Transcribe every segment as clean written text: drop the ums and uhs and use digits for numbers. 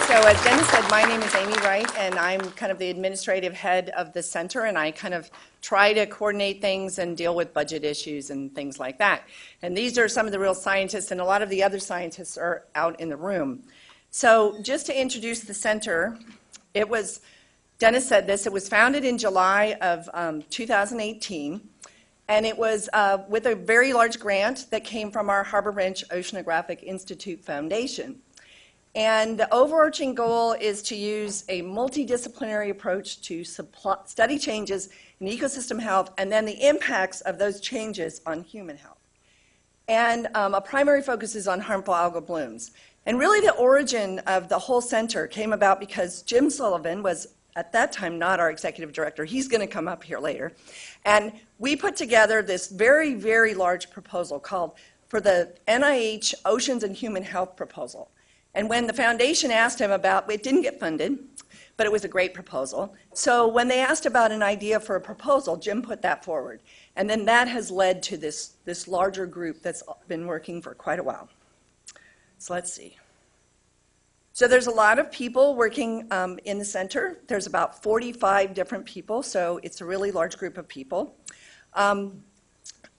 So as Dennis said, my name is Amy Wright, and I'm kind of the administrative head of the center, and I kind of try to coordinate things and deal with budget issues and things like that. And these are some of the real scientists, and a lot of the other scientists are out in the room. So just to introduce the center, it was, Dennis said this, it was founded in July of 2018, and it was with a very large grant that came from our Harbor Ranch Oceanographic Institute Foundation. And the overarching goal is to use a multidisciplinary approach to study changes in ecosystem health and then the impacts of those changes on human health. And a primary focus is on harmful algal blooms. And really the origin of the whole center came about because Jim Sullivan was at that time not our executive director. He's going to come up here later. And we put together this very, very large proposal called for the NIH Oceans and Human Health Proposal. And when the foundation asked him about, it didn't get funded, but it was a great proposal. So when they asked about an idea for a proposal, Jim put that forward. And then that has led to this larger group that's been working for quite a while. So let's see. So there's a lot of people working in the center. There's about 45 different people, so it's a really large group of people.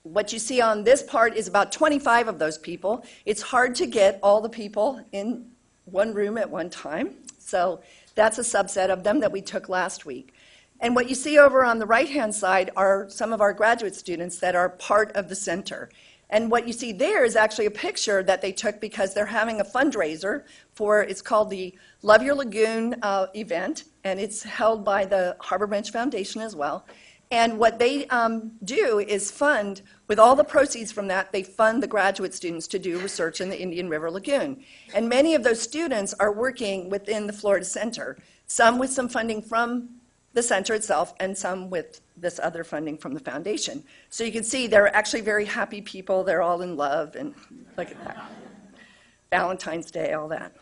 What you see on this part is about 25 of those people. It's hard to get all the people in one room at one time. So that's a subset of them that we took last week. And what you see over on the right-hand side are some of our graduate students that are part of the center. And what you see there is actually a picture that they took because they're having a fundraiser for, it's called the Love Your Lagoon event, and it's held by the Harbor Ranch Foundation as well. And what they do is fund, with all the proceeds from that, they fund the graduate students to do research in the Indian River Lagoon. And many of those students are working within the Florida Center, some with some funding from the center itself and some with this other funding from the foundation. So you can see they're actually very happy people. They're all in love, and look at that. Valentine's Day, all that.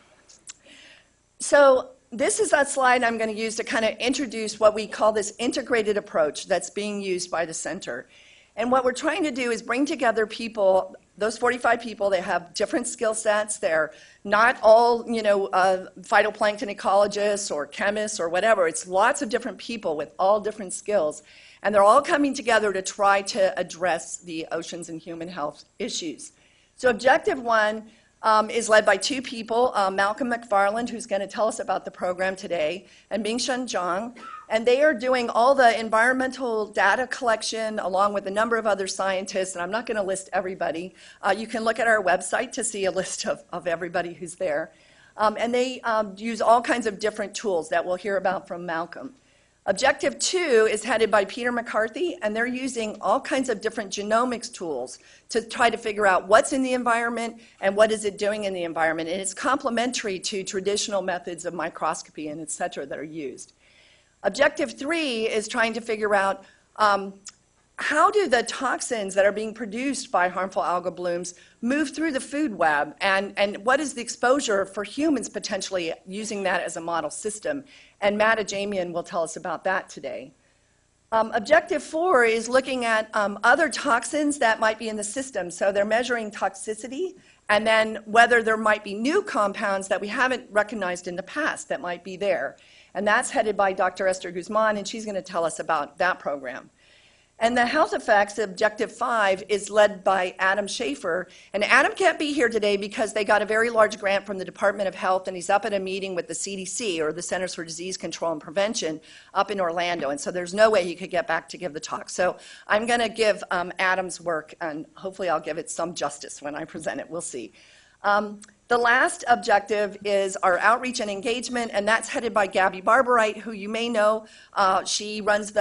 So this is that slide I'm going to use to kind of introduce what we call this integrated approach that's being used by the center. And what we're trying to do is bring together people, those 45 people, they have different skill sets. They're not all, phytoplankton ecologists or chemists or whatever. It's lots of different people with all different skills. And they're all coming together to try to address the oceans and human health issues. So objective one is led by two people, Malcolm McFarland, who's going to tell us about the program today, and Mingshun Zhang. And they are doing all the environmental data collection along with a number of other scientists, and I'm not going to list everybody. You can look at our website to see a list of everybody who's there. And they use all kinds of different tools that we'll hear about from Malcolm. Objective 2 is headed by Peter McCarthy, and they're using all kinds of different genomics tools to try to figure out what's in the environment and what is it doing in the environment. And it's complementary to traditional methods of microscopy and et cetera that are used. Objective 3 is trying to figure out how do the toxins that are being produced by harmful algal blooms move through the food web, and what is the exposure for humans potentially using that as a model system? And Matt Ajemian will tell us about that today. Objective 4 is looking at other toxins that might be in the system. So they're measuring toxicity and then whether there might be new compounds that we haven't recognized in the past that might be there. And that's headed by Dr. Esther Guzmán, and she's going to tell us about that program. And the health effects, Objective 5, is led by Adam Schaefer. And Adam can't be here today because they got a very large grant from the Department of Health, and he's up at a meeting with the CDC, or the Centers for Disease Control and Prevention, up in Orlando. And so there's no way he could get back to give the talk. So I'm going to give Adam's work, and hopefully I'll give it some justice when I present it. We'll see. The last objective is our outreach and engagement, and that's headed by Gabby Barbarite, who you may know. She runs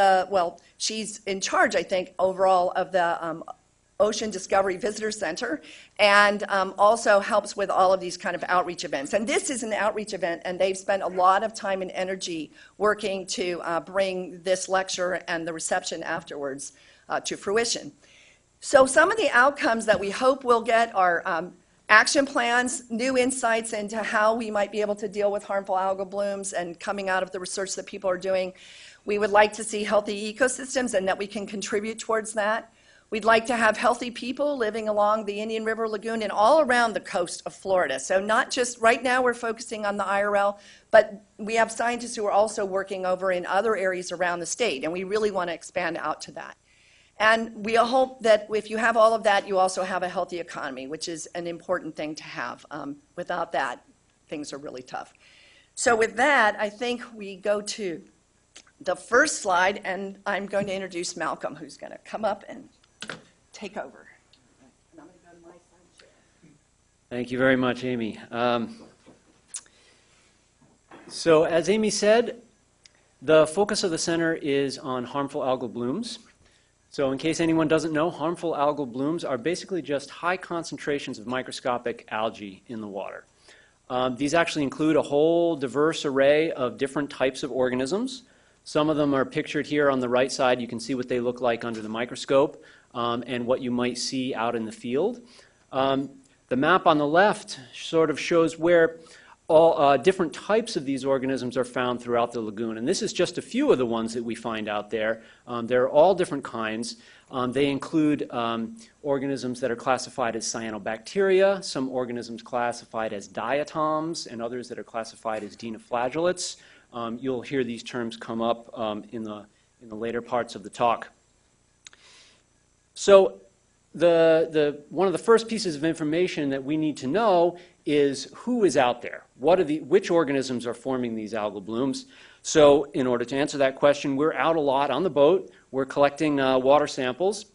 she's in charge, I think, overall of the Ocean Discovery Visitor Center, and also helps with all of these kind of outreach events. And this is an outreach event, and they've spent a lot of time and energy working to bring this lecture and the reception afterwards to fruition. So some of the outcomes that we hope we'll get are action plans, new insights into how we might be able to deal with harmful algal blooms and coming out of the research that people are doing. We would like to see healthy ecosystems and that we can contribute towards that. We'd like to have healthy people living along the Indian River Lagoon and all around the coast of Florida. So not just, right now we're focusing on the IRL, but we have scientists who are also working over in other areas around the state, and we really want to expand out to that. And we hope that if you have all of that, you also have a healthy economy, which is an important thing to have. Without that, things are really tough. So with that, I think we go to the first slide, and I'm going to introduce Malcolm, who's going to come up and take over. And I'm going to go to my side chair. Thank you very much, Amy. So as Amy said, the focus of the center is on harmful algal blooms. So in case anyone doesn't know, harmful algal blooms are basically just high concentrations of microscopic algae in the water. These actually include a whole diverse array of different types of organisms. Some of them are pictured here on the right side. You can see what they look like under the microscope and what you might see out in the field. The map on the left sort of shows where all different types of these organisms are found throughout the lagoon. And this is just a few of the ones that we find out there. There are all different kinds. They include organisms that are classified as cyanobacteria, some organisms classified as diatoms, and others that are classified as dinoflagellates. You'll hear these terms come up in the later parts of the talk. So one of the first pieces of information that we need to know is who is out there. Which organisms are forming these algal blooms? So in order to answer that question, we're out a lot on the boat. We're collecting water samples,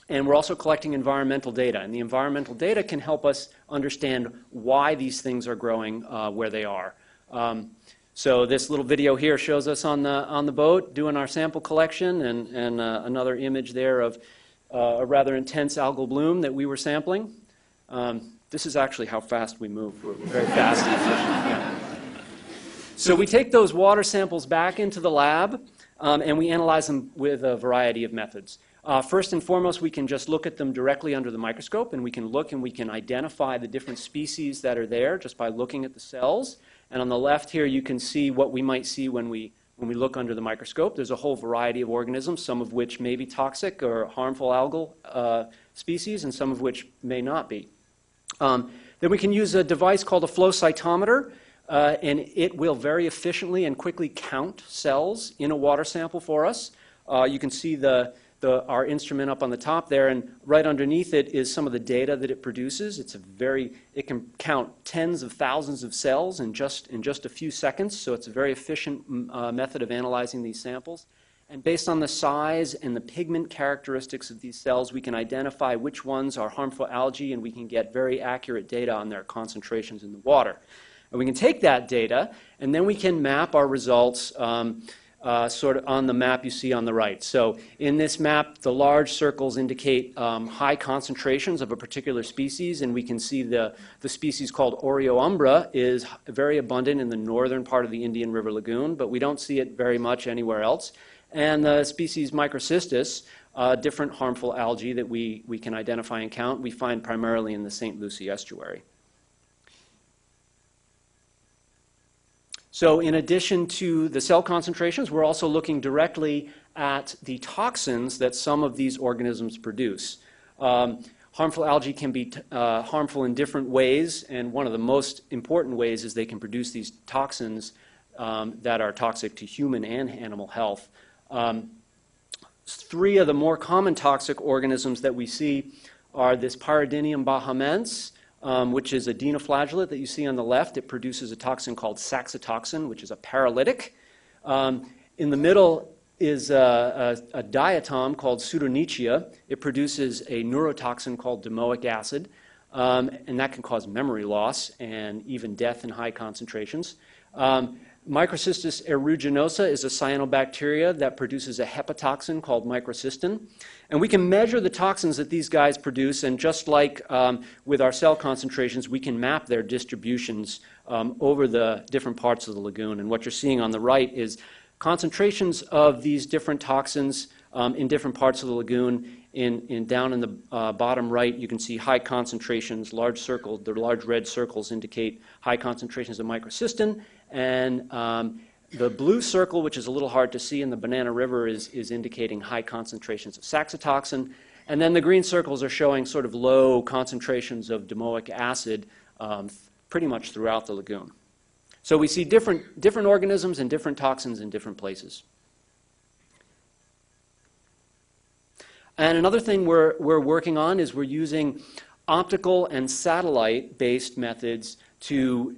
and we're also collecting environmental data. And the environmental data can help us understand why these things are growing where they are. So this little video here shows us on the boat doing our sample collection, and another image there of a rather intense algal bloom that we were sampling. This is actually how fast we move. We're very fast and efficient. Yeah. So we take those water samples back into the lab, and we analyze them with a variety of methods. First and foremost, we can just look at them directly under the microscope, and we can look and we can identify the different species that are there just by looking at the cells. And on the left here, you can see what we might see when we look under the microscope. There's a whole variety of organisms, some of which may be toxic or harmful algal species, and some of which may not be. Then we can use a device called a flow cytometer, and it will very efficiently and quickly count cells in a water sample for us. You can see our instrument up on the top there, and right underneath it is some of the data that it produces. It can count tens of thousands of cells in just a few seconds, so it's a very efficient method of analyzing these samples. And based on the size and the pigment characteristics of these cells, we can identify which ones are harmful algae, and we can get very accurate data on their concentrations in the water. And we can take that data, and then we can map our results sort of on the map you see on the right. So in this map, the large circles indicate high concentrations of a particular species, and we can see the species called Oreoumbra is very abundant in the northern part of the Indian River Lagoon, but we don't see it very much anywhere else. And the species Microcystis, different harmful algae that we can identify and count, we find primarily in the St. Lucie estuary. So in addition to the cell concentrations, we're also looking directly at the toxins that some of these organisms produce. Harmful algae can be harmful in different ways, and one of the most important ways is they can produce these toxins that are toxic to human and animal health. Three of the more common toxic organisms that we see are this Pyridinium bahamense, which is a dinoflagellate that you see on the left. It produces a toxin called saxitoxin, which is a paralytic. In the middle is a diatom called Pseudonychia. It produces a neurotoxin called domoic acid, and that can cause memory loss and even death in high concentrations. Microcystis Aeruginosa is a cyanobacteria that produces a hepatotoxin called microcystin. And we can measure the toxins that these guys produce, and just like with our cell concentrations, we can map their distributions over the different parts of the lagoon. And what you're seeing on the right is concentrations of these different toxins in different parts of the lagoon. Down in the bottom right, you can see high concentrations, large circles. The large red circles indicate high concentrations of microcystin. And the blue circle, which is a little hard to see in the Banana River, is indicating high concentrations of saxitoxin. And then the green circles are showing sort of low concentrations of domoic acid pretty much throughout the lagoon. So we see different organisms and different toxins in different places. And another thing we're working on is we're using optical and satellite-based methods to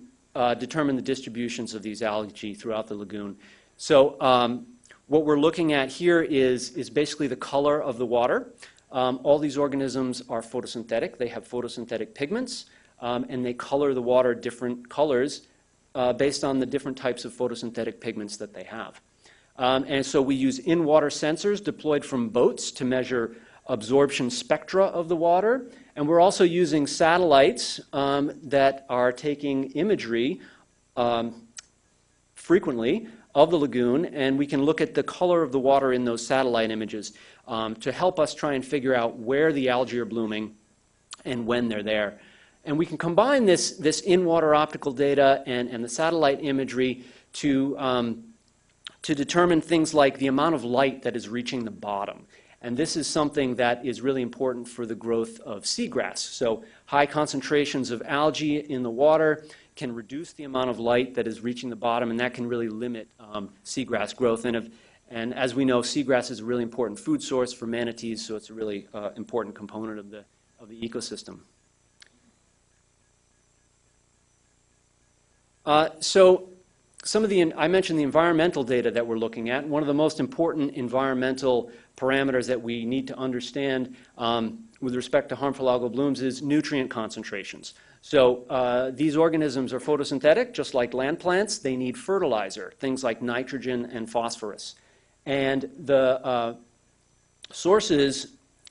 determine the distributions of these algae throughout the lagoon. So what we're looking at here is basically the color of the water. All these organisms are photosynthetic. They have photosynthetic pigments, and they color the water different colors based on the different types of photosynthetic pigments that they have. And so we use in-water sensors deployed from boats to measure absorption spectra of the water. And we're also using satellites that are taking imagery frequently of the lagoon, and we can look at the color of the water in those satellite images to help us try and figure out where the algae are blooming and when they're there. And we can combine this in-water optical data and the satellite imagery to determine things like the amount of light that is reaching the bottom. And this is something that is really important for the growth of seagrass. So high concentrations of algae in the water can reduce the amount of light that is reaching the bottom, and that can really limit seagrass growth. And as we know, seagrass is a really important food source for manatees, so it's a really important component of the ecosystem. So some of I mentioned the environmental data that we're looking at. One of the most important environmental parameters that we need to understand with respect to harmful algal blooms is nutrient concentrations. So these organisms are photosynthetic, just like land plants. They need fertilizer, things like nitrogen and phosphorus. And the sources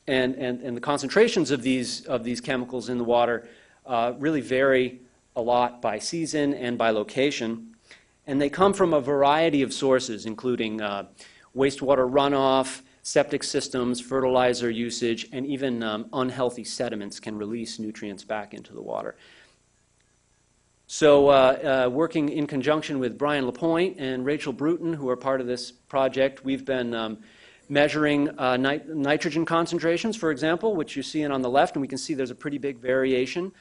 and the concentrations of these chemicals in the water really vary a lot by season and by location. And they come from a variety of sources, including wastewater runoff, septic systems, fertilizer usage, and even unhealthy sediments can release nutrients back into the water. So working in conjunction with Brian LaPointe and Rachel Bruton, who are part of this project, we've been measuring nitrogen concentrations, for example, which you're seeing on the left, and we can see there's a pretty big variation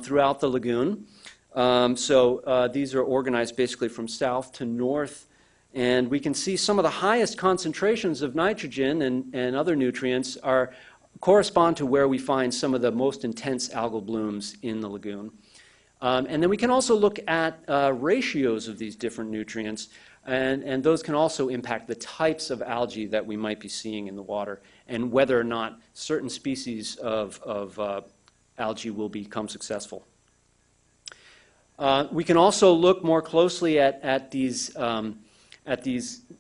throughout the lagoon. These are organized basically from south to north, and we can see some of the highest concentrations of nitrogen and other nutrients correspond to where we find some of the most intense algal blooms in the lagoon. And then we can also look at ratios of these different nutrients, and those can also impact the types of algae that we might be seeing in the water and whether or not certain species of algae will become successful. We can also look more closely at these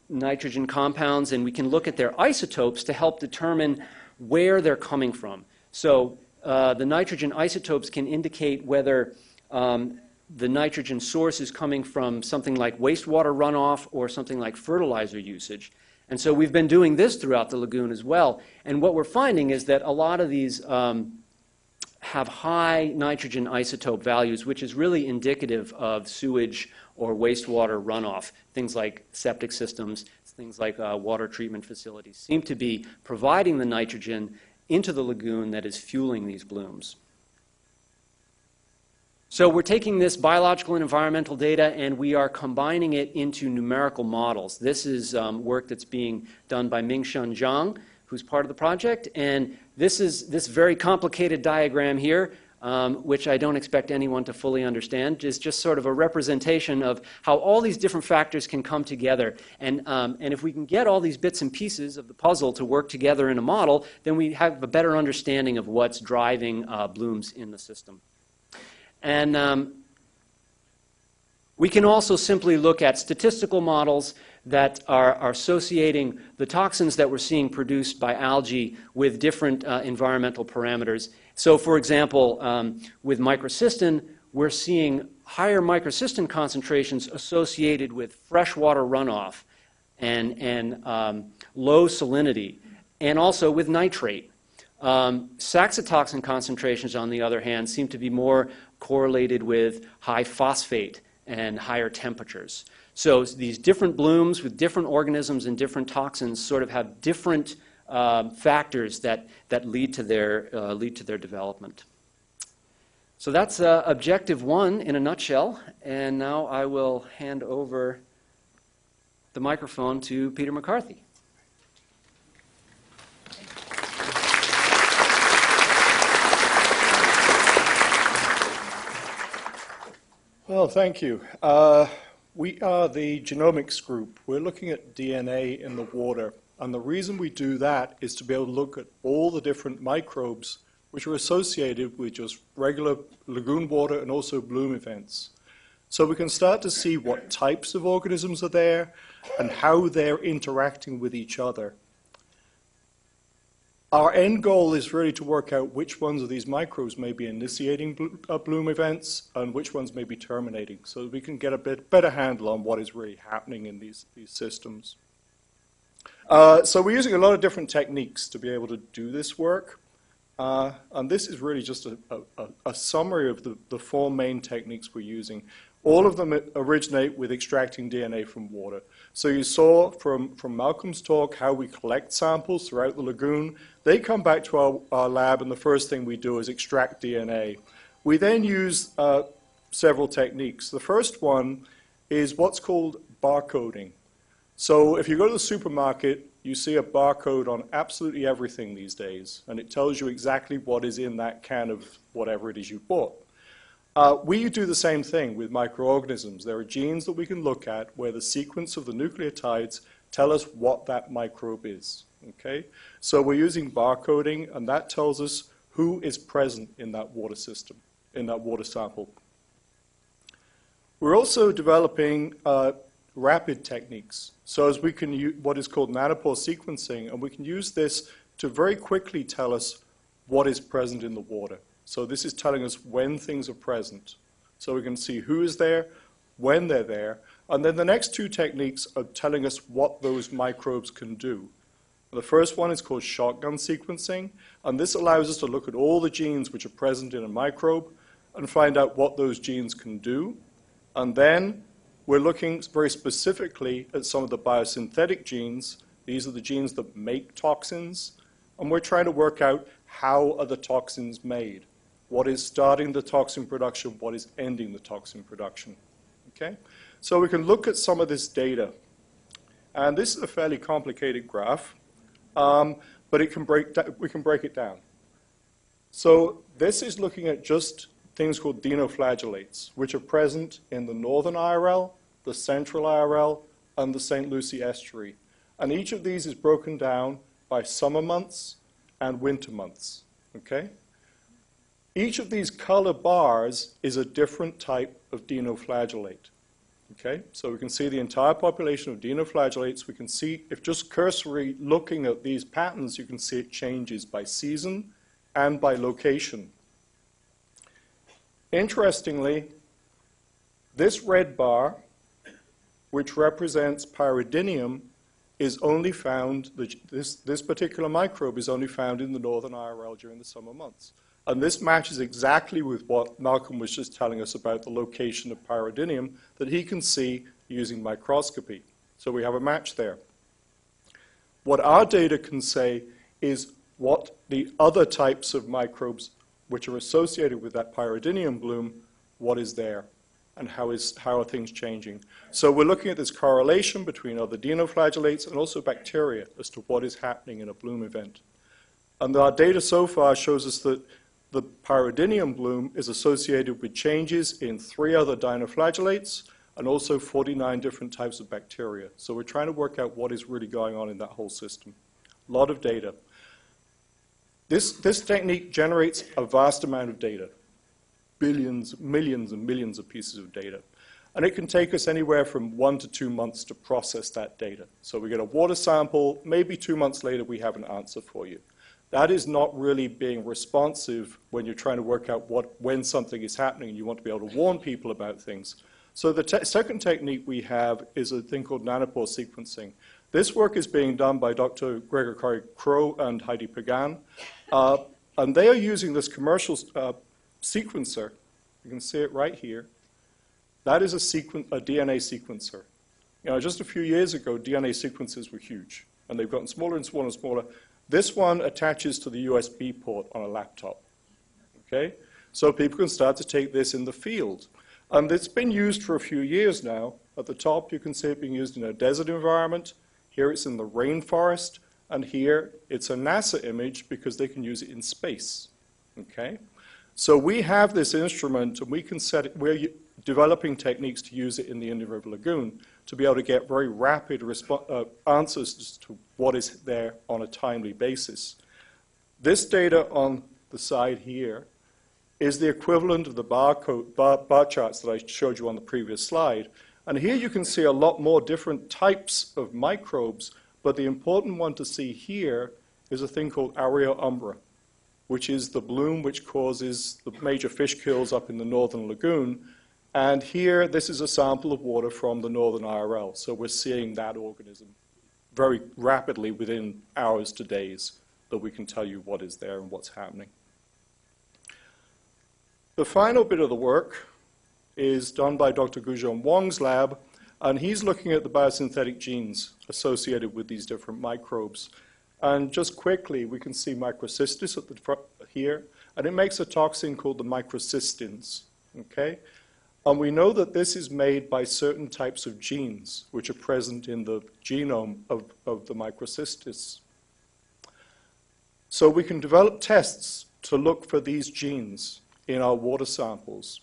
nitrogen compounds, and we can look at their isotopes to help determine where they're coming from. So the nitrogen isotopes can indicate whether the nitrogen source is coming from something like wastewater runoff or something like fertilizer usage. And so we've been doing this throughout the lagoon as well. And what we're finding is that a lot of these have high nitrogen isotope values, which is really indicative of sewage or wastewater runoff. Things like septic systems, things like water treatment facilities seem to be providing the nitrogen into the lagoon that is fueling these blooms. So we're taking this biological and environmental data and we are combining it into numerical models. This is work that's being done by Mingshun Zhang, who's part of the project, and this very complicated diagram here, which I don't expect anyone to fully understand, is just sort of a representation of how all these different factors can come together. And if we can get all these bits and pieces of the puzzle to work together in a model, then we have a better understanding of what's driving blooms in the system. And we can also simply look at statistical models that are associating the toxins that we're seeing produced by algae with different environmental parameters. So for example, with microcystin, we're seeing higher microcystin concentrations associated with freshwater runoff and low salinity, and also with nitrate. Saxitoxin concentrations, on the other hand, seem to be more correlated with high phosphate and higher temperatures. So these different blooms with different organisms and different toxins sort of have different factors that lead to their development. So that's objective one in a nutshell, and now I will hand over the microphone to Peter McCarthy. Well, thank you. We are the genomics group. We're looking at DNA in the water, and the reason we do that is to be able to look at all the different microbes which are associated with just regular lagoon water and also bloom events. So we can start to see what types of organisms are there and how they're interacting with each other. Our end goal is really to work out which ones of these microbes may be initiating bloom events and which ones may be terminating, so that we can get a bit better handle on what is really happening in these systems. So we're using a lot of different techniques to be able to do this work. And this is really just a summary of the four main techniques we're using. All of them originate with extracting DNA from water. So you saw from Malcolm's talk how we collect samples throughout the lagoon. They come back to our lab, and the first thing we do is extract DNA. We then use several techniques. The first one is what's called barcoding. So if you go to the supermarket, you see a barcode on absolutely everything these days, and it tells you exactly what is in that can of whatever it is you bought. We do the same thing with microorganisms. There are genes that we can look at where the sequence of the nucleotides tell us what that microbe is. Okay? So we're using barcoding, and that tells us who is present in that water system, in that water sample. We're also developing rapid techniques. So as we can use what is called nanopore sequencing, and we can use this to very quickly tell us what is present in the water. So this is telling us when things are present. So we can see who is there, when they're there, and then the next two techniques are telling us what those microbes can do. The first one is called shotgun sequencing, and this allows us to look at all the genes which are present in a microbe and find out what those genes can do. And then we're looking very specifically at some of the biosynthetic genes. These are the genes that make toxins, and we're trying to work out how are the toxins made. What is starting the toxin production? What is ending the toxin production? Okay? So we can look at some of this data. And this is a fairly complicated graph, but we can break it down. So this is looking at just things called dinoflagellates, which are present in the northern IRL, the central IRL, and the St. Lucie estuary. And each of these is broken down by summer months and winter months. Okay? Each of these color bars is a different type of dinoflagellate. Okay? So we can see the entire population of dinoflagellates. We can see, if just cursory looking at these patterns, you can see it changes by season and by location. Interestingly, this red bar, which represents pyridinium, is only found, this particular microbe is only found in the northern IRL during the summer months. And this matches exactly with what Malcolm was just telling us about the location of pyridinium that he can see using microscopy. So we have a match there. What our data can say is what the other types of microbes which are associated with that pyridinium bloom, what is there, and how are things changing. So we're looking at this correlation between other dinoflagellates and also bacteria as to what is happening in a bloom event. And our data so far shows us that the pyridinium bloom is associated with changes in 3 other dinoflagellates and also 49 different types of bacteria. So we're trying to work out what is really going on in that whole system. A lot of data. This technique generates a vast amount of data. Billions, millions, and millions of pieces of data. And it can take us anywhere from 1 to 2 months to process that data. So we get a water sample, maybe 2 months later we have an answer for you. That is not really being responsive when you're trying to work out when something is happening and you want to be able to warn people about things. So the second technique we have is a thing called nanopore sequencing. This work is being done by Dr. Gregory Crow and Heidi Pagan. And they are using this commercial sequencer. You can see it right here. That is a DNA sequencer. You know, just a few years ago, DNA sequencers were huge, and they've gotten smaller and smaller and smaller. This one attaches to the USB port on a laptop. Okay? So people can start to take this in the field. And it's been used for a few years now. At the top, you can see it being used in a desert environment. Here it's in the rainforest. And here it's a NASA image because they can use it in space. Okay? So we have this instrument, and we can set it, we're developing techniques to use it in the Indian River Lagoon to be able to get very rapid answers as to what is there on a timely basis. This data on the side here is the equivalent of the bar charts that I showed you on the previous slide. And here you can see a lot more different types of microbes, but the important one to see here is a thing called Aurea umbra, which is the bloom which causes the major fish kills up in the northern lagoon. And here, this is a sample of water from the northern IRL. So we're seeing that organism very rapidly within hours to days that we can tell you what is there and what's happening. The final bit of the work is done by Dr. Guzhong Wang's lab, and he's looking at the biosynthetic genes associated with these different microbes. And just quickly, we can see Microcystis at the front here, and it makes a toxin called the microcystins, okay? And we know that this is made by certain types of genes which are present in the genome of the Microcystis. So we can develop tests to look for these genes in our water samples.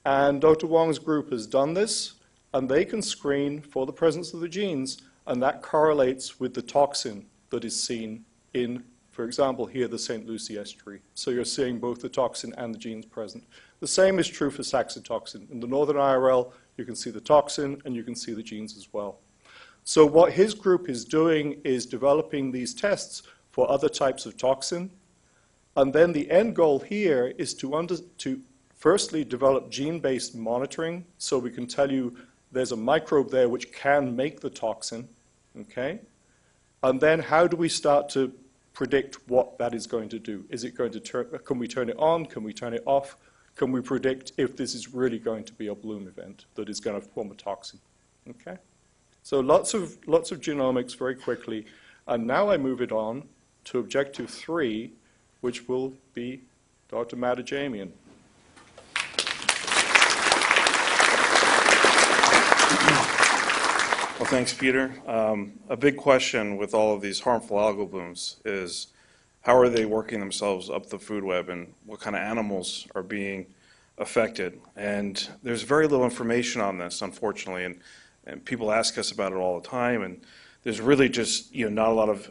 And Dr. Wang's group has done this, and they can screen for the presence of the genes, and that correlates with the toxin that is seen in, for example, here, the St. Lucie estuary. So you're seeing both the toxin and the genes present. The same is true for saxitoxin. In the northern IRL, you can see the toxin, and you can see the genes as well. So what his group is doing is developing these tests for other types of toxin, and then the end goal here is to firstly develop gene-based monitoring, so we can tell you there's a microbe there which can make the toxin, okay? And then how do we start to predict what that is going to do? Is it going to can we turn it on? Can we turn it off? Can we predict if this is really going to be a bloom event that is going to form a toxin? Okay? So lots of genomics very quickly. And now I move it on to objective 3, which will be Dr. Matt Ajemian. Well, thanks, Peter. A big question with all of these harmful algal blooms is how are they working themselves up the food web, and what kind of animals are being affected? And there's very little information on this, unfortunately, and people ask us about it all the time, and there's really just not a lot of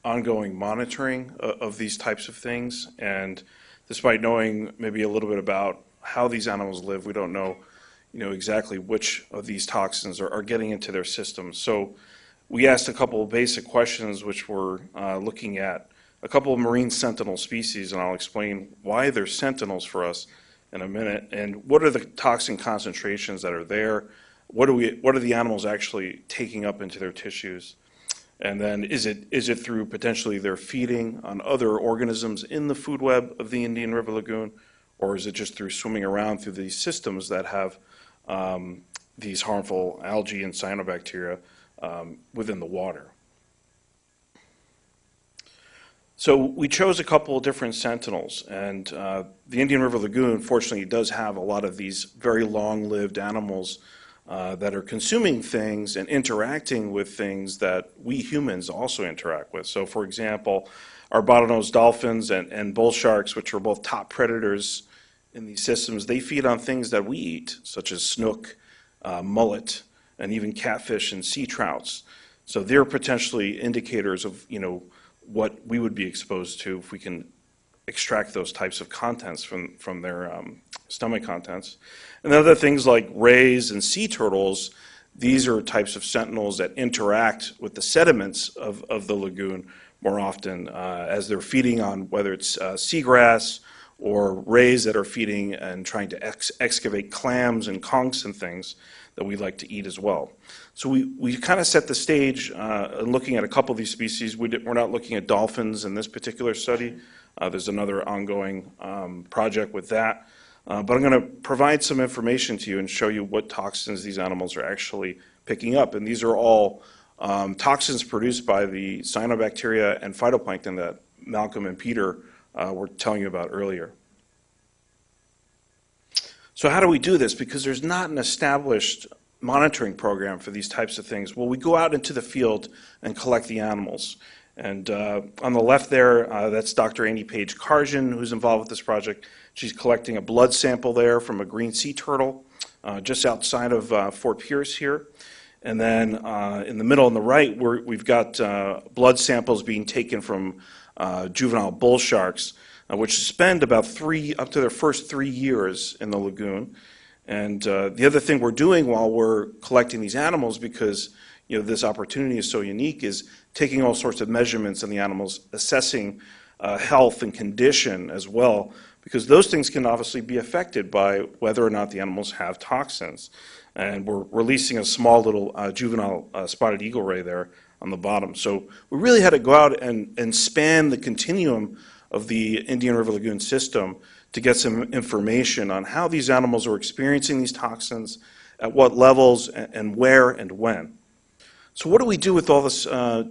ongoing monitoring of these types of things. And despite knowing maybe a little bit about how these animals live, we don't know exactly which of these toxins are getting into their systems. So we asked a couple of basic questions, which were looking at a couple of marine sentinel species, and I'll explain why they're sentinels for us in a minute, and what are the toxin concentrations that are there, what are the animals actually taking up into their tissues, and then is it through potentially their feeding on other organisms in the food web of the Indian River Lagoon, or is it just through swimming around through these systems that have these harmful algae and cyanobacteria within the water? So we chose a couple of different sentinels, and the Indian River Lagoon, fortunately, does have a lot of these very long-lived animals that are consuming things and interacting with things that we humans also interact with. So, for example, our bottlenose dolphins and bull sharks, which are both top predators in these systems, they feed on things that we eat, such as snook, mullet, and even catfish and sea trouts. So they're potentially indicators of what we would be exposed to if we can extract those types of contents from their stomach contents. And other things like rays and sea turtles, these are types of sentinels that interact with the sediments of the lagoon more often as they're feeding on whether it's seagrass or rays that are feeding and trying to excavate clams and conchs and things that we like to eat as well. So we kind of set the stage looking at a couple of these species. We're not looking at dolphins in this particular study. There's another ongoing project with that. But I'm going to provide some information to you and show you what toxins these animals are actually picking up. And these are all toxins produced by the cyanobacteria and phytoplankton that Malcolm and Peter were telling you about earlier. So how do we do this? Because there's not an established monitoring program for these types of things. Well, we go out into the field and collect the animals. And on the left there, that's Dr. Amy Page Karjan, who's involved with this project. She's collecting a blood sample there from a green sea turtle just outside of Fort Pierce here. And then in the middle on the right, we've got blood samples being taken from juvenile bull sharks, which spend about up to their first 3 years in the lagoon. And the other thing we're doing while we're collecting these animals, because this opportunity is so unique, is taking all sorts of measurements on the animals, assessing health and condition as well, because those things can obviously be affected by whether or not the animals have toxins. And we're releasing a small little juvenile spotted eagle ray there on the bottom. So we really had to go out and span the continuum of the Indian River Lagoon system to get some information on how these animals are experiencing these toxins, at what levels, and where and when. So what do we do with all this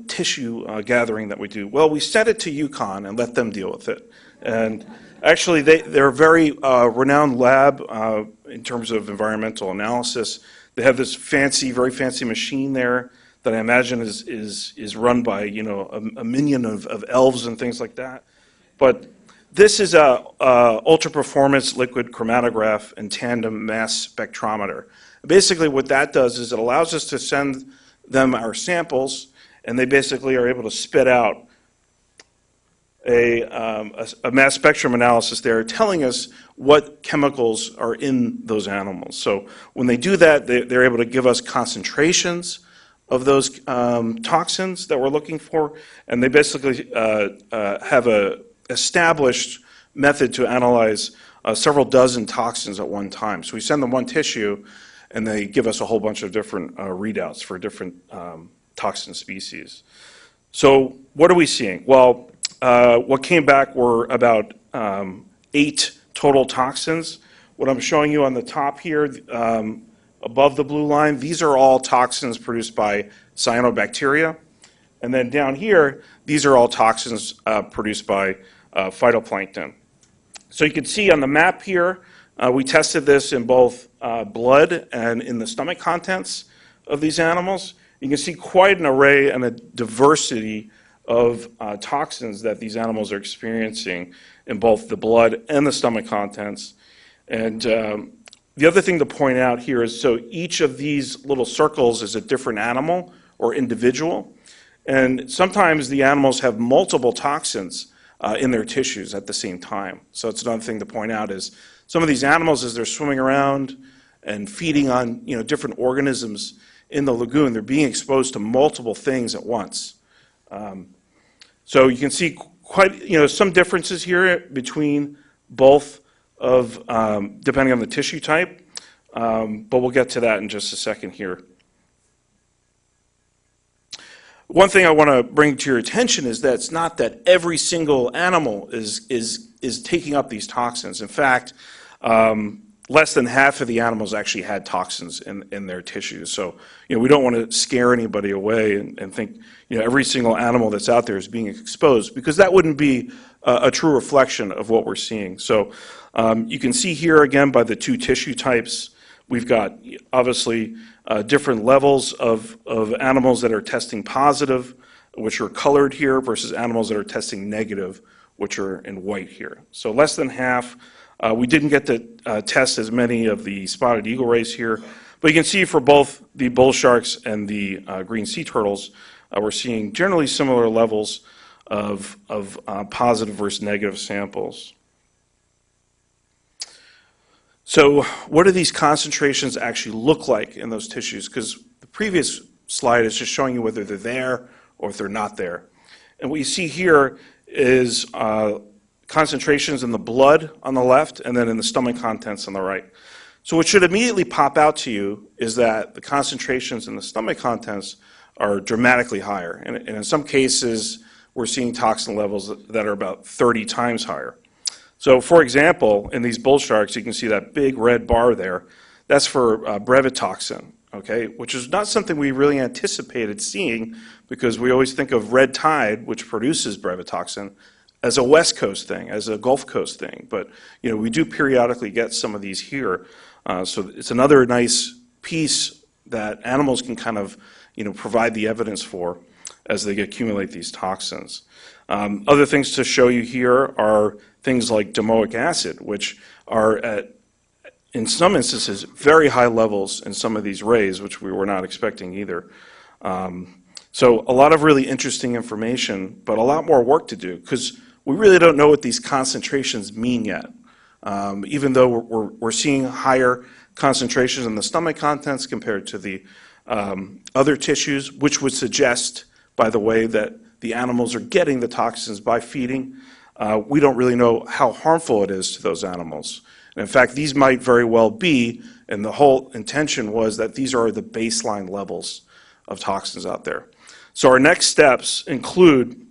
tissue gathering that we do? Well, we send it to UConn and let them deal with it. And actually, they're a very renowned lab in terms of environmental analysis. They have this very fancy machine there that I imagine is run by a minion of elves and things like that. But this is a ultra-performance liquid chromatograph and tandem mass spectrometer. Basically, what that does is it allows us to send them our samples, and they basically are able to spit out a mass spectrum analysis there telling us what chemicals are in those animals. So when they do that, they're able to give us concentrations of those toxins that we're looking for, and they basically have a established method to analyze several dozen toxins at one time. So we send them one tissue, and they give us a whole bunch of different readouts for different toxin species. So what are we seeing? Well, what came back were about 8 total toxins. What I'm showing you on the top here, above the blue line, these are all toxins produced by cyanobacteria. And then down here, these are all toxins produced by phytoplankton. So you can see on the map here, we tested this in both blood and in the stomach contents of these animals. You can see quite an array and a diversity of toxins that these animals are experiencing in both the blood and the stomach contents. And the other thing to point out here is, so each of these little circles is a different animal or individual. And sometimes the animals have multiple toxins in their tissues at the same time. So it's another thing to point out is some of these animals, as they're swimming around and feeding on different organisms in the lagoon, they're being exposed to multiple things at once. So you can see quite some differences here between both of depending on the tissue type, but we'll get to that in just a second here. One thing I want to bring to your attention is that it's not that every single animal is taking up these toxins. In fact, less than half of the animals actually had toxins in their tissues. So we don't want to scare anybody away and think every single animal that's out there is being exposed, because that wouldn't be a true reflection of what we're seeing. So you can see here again by the 2 tissue types, we've got obviously different levels of animals that are testing positive, which are colored here, versus animals that are testing negative, which are in white here. So less than half. We didn't get to test as many of the spotted eagle rays here, but you can see for both the bull sharks and the green sea turtles, we're seeing generally similar levels of positive versus negative samples. So what do these concentrations actually look like in those tissues? Because the previous slide is just showing you whether they're there or if they're not there. And what you see here is concentrations in the blood on the left and then in the stomach contents on the right. So what should immediately pop out to you is that the concentrations in the stomach contents are dramatically higher. And in some cases, we're seeing toxin levels that are about 30 times higher. So for example, in these bull sharks, you can see that big red bar there. That's for brevetoxin. okay, which is not something we really anticipated seeing because we always think of red tide, which produces brevetoxin, as a West Coast thing, as a Gulf Coast thing. But, we do periodically get some of these here. So it's another nice piece that animals can kind of, provide the evidence for as they accumulate these toxins. Other things to show you here are things like domoic acid, which are at, in some instances, very high levels in some of these rays, which we were not expecting either. So a lot of really interesting information, but a lot more work to do, because we really don't know what these concentrations mean yet. Even though we're seeing higher concentrations in the stomach contents compared to the other tissues, which would suggest, by the way, that the animals are getting the toxins by feeding. We don't really know how harmful it is to those animals. And in fact, these might very well be, and the whole intention was that these are the baseline levels of toxins out there. So our next steps include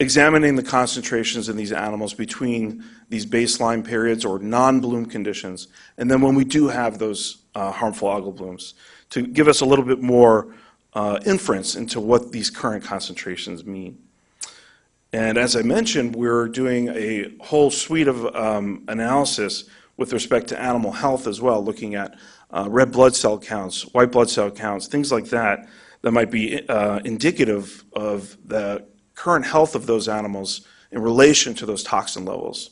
examining the concentrations in these animals between these baseline periods or non-bloom conditions, and then when we do have those harmful algal blooms, to give us a little bit more inference into what these current concentrations mean. And as I mentioned, we're doing a whole suite of analysis with respect to animal health as well, looking at red blood cell counts, white blood cell counts, things like that, that might be indicative of the current health of those animals in relation to those toxin levels.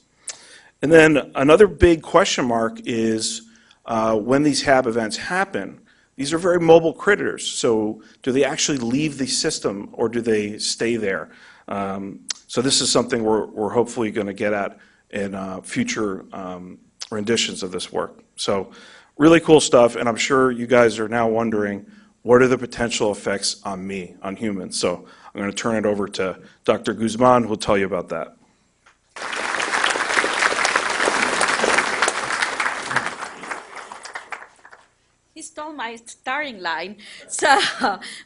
And then another big question mark is when these HAB events happen, these are very mobile critters. So do they actually leave the system or do they stay there? So this is something we're hopefully going to get at in future renditions of this work. So really cool stuff, and I'm sure you guys are now wondering, what are the potential effects on me, on humans? So I'm going to turn it over to Dr. Guzmán, who will tell you about that. He stole my starting line. So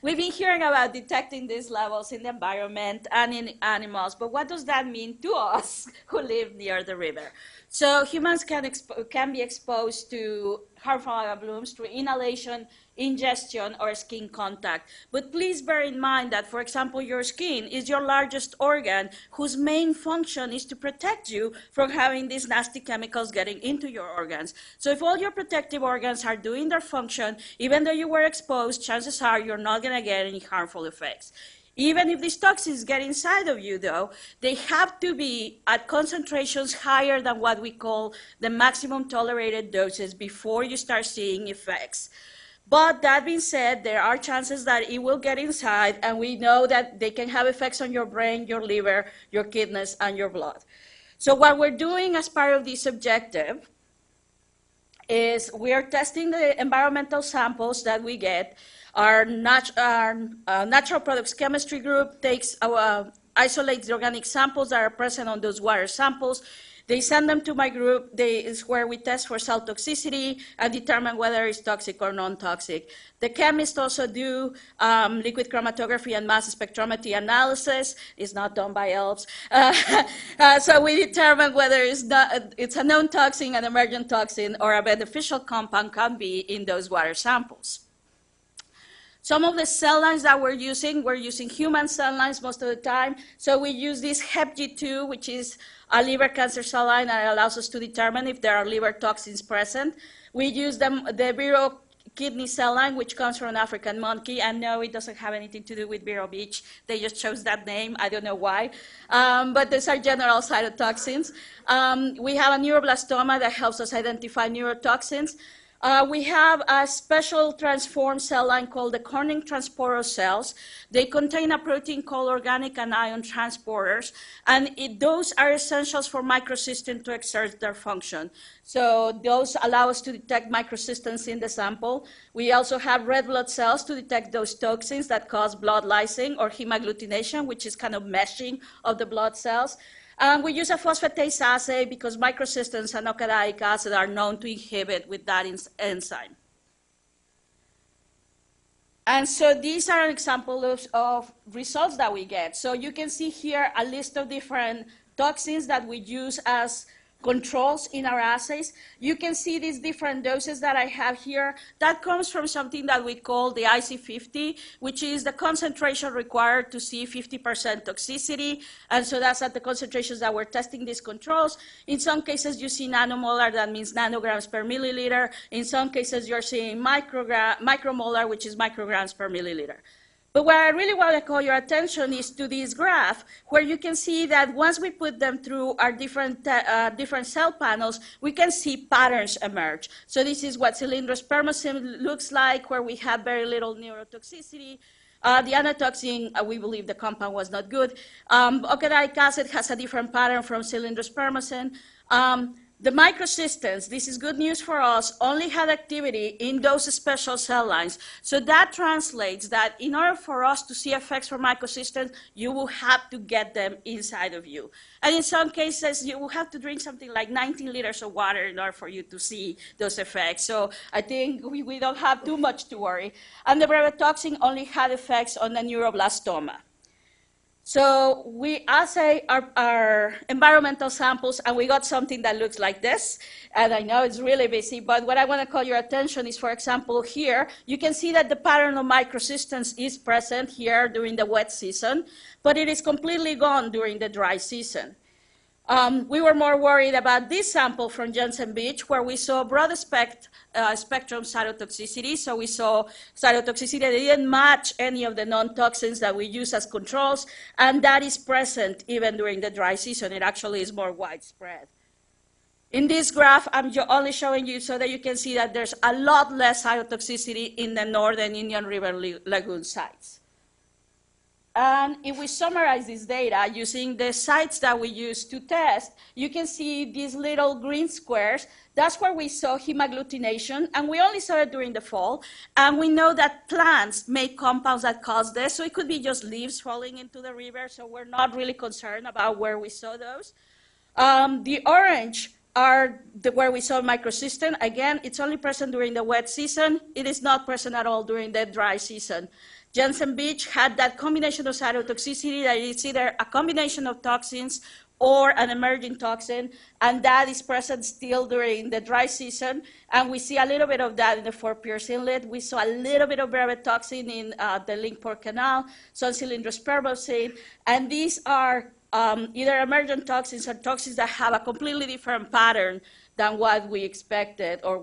we've been hearing about detecting these levels in the environment and in animals, but what does that mean to us who live near the river? So humans can be exposed to harmful algal blooms through inhalation, ingestion, or skin contact. But please bear in mind that, for example, your skin is your largest organ whose main function is to protect you from having these nasty chemicals getting into your organs. So if all your protective organs are doing their function, even though you were exposed, chances are you're not going to get any harmful effects. Even if these toxins get inside of you, though, they have to be at concentrations higher than what we call the maximum tolerated doses before you start seeing effects. But that being said, there are chances that it will get inside, and we know that they can have effects on your brain, your liver, your kidneys, and your blood. So what we're doing as part of this objective is we are testing the environmental samples that we get. Our natural products chemistry group isolates the organic samples that are present on those water samples. They send them to my group. It's where we test for cell toxicity and determine whether it's toxic or non-toxic. The chemists also do liquid chromatography and mass spectrometry analysis. It's not done by elves. So we determine whether it's a known toxin, an emergent toxin, or a beneficial compound can be in those water samples. Some of the cell lines that we're using human cell lines most of the time. So we use this HepG2, which is a liver cancer cell line, and it allows us to determine if there are liver toxins present. We use the Vero kidney cell line, which comes from an African monkey, and no, it doesn't have anything to do with Vero Beach. They just chose that name. I don't know why. But these are general cytotoxins. We have a neuroblastoma that helps us identify neurotoxins. We have a special transformed cell line called the Corning transporter cells. They contain a protein called organic anion transporters, and those are essentials for microcystin to exert their function. So those allow us to detect microcystins in the sample. We also have red blood cells to detect those toxins that cause blood lysing or hemagglutination, which is kind of meshing of the blood cells. We use a phosphatase assay because microcystins and oxalic acid are known to inhibit with that enzyme. And so these are examples of results that we get. So you can see here a list of different toxins that we use as controls in our assays. You can see these different doses that I have here. That comes from something that we call the IC50, which is the concentration required to see 50% toxicity. And so that's at the concentrations that we're testing these controls. In some cases, you see nanomolar, that means nanograms per milliliter. In some cases, you're seeing micromolar, which is micrograms per milliliter. But where I really want to call your attention is to this graph, where you can see that once we put them through our different cell panels, we can see patterns emerge. So this is what cylindrospermocin looks like, where we have very little neurotoxicity. The anatoxin, we believe the compound was not good. Ocadic acid has a different pattern from cylindrospermocin. The microcystins, this is good news for us, only had activity in those special cell lines. So that translates that in order for us to see effects from microcystins, you will have to get them inside of you. And in some cases, you will have to drink something like 19 liters of water in order for you to see those effects. So I think we don't have too much to worry. And the brevetoxin only had effects on the neuroblastoma. So we assay our environmental samples, and we got something that looks like this. And I know it's really busy, but what I want to call your attention is, for example, here, you can see that the pattern of microcystins is present here during the wet season, but it is completely gone during the dry season. We were more worried about this sample from Jensen Beach, where we saw broad spectrum cytotoxicity. So we saw cytotoxicity that didn't match any of the non-toxins that we use as controls, and that is present even during the dry season. It actually is more widespread. In this graph, I'm only showing you so that you can see that there's a lot less cytotoxicity in the northern Indian River Lagoon sites. And if we summarize this data using the sites that we use to test, you can see these little green squares. That's where we saw hemagglutination, and we only saw it during the fall. And we know that plants make compounds that cause this, so it could be just leaves falling into the river, so we're not really concerned about where we saw those. The orange are where we saw microcystin. Again, it's only present during the wet season. It is not present at all during the dry season. Jensen Beach had that combination of cytotoxicity that is either a combination of toxins or an emerging toxin, and that is present still during the dry season. And we see a little bit of that in the Fort Pierce Inlet. We saw a little bit of brevetoxin in the Linkport Canal, some cylindrospermocin, and these are either emergent toxins or toxins that have a completely different pattern than what we expected or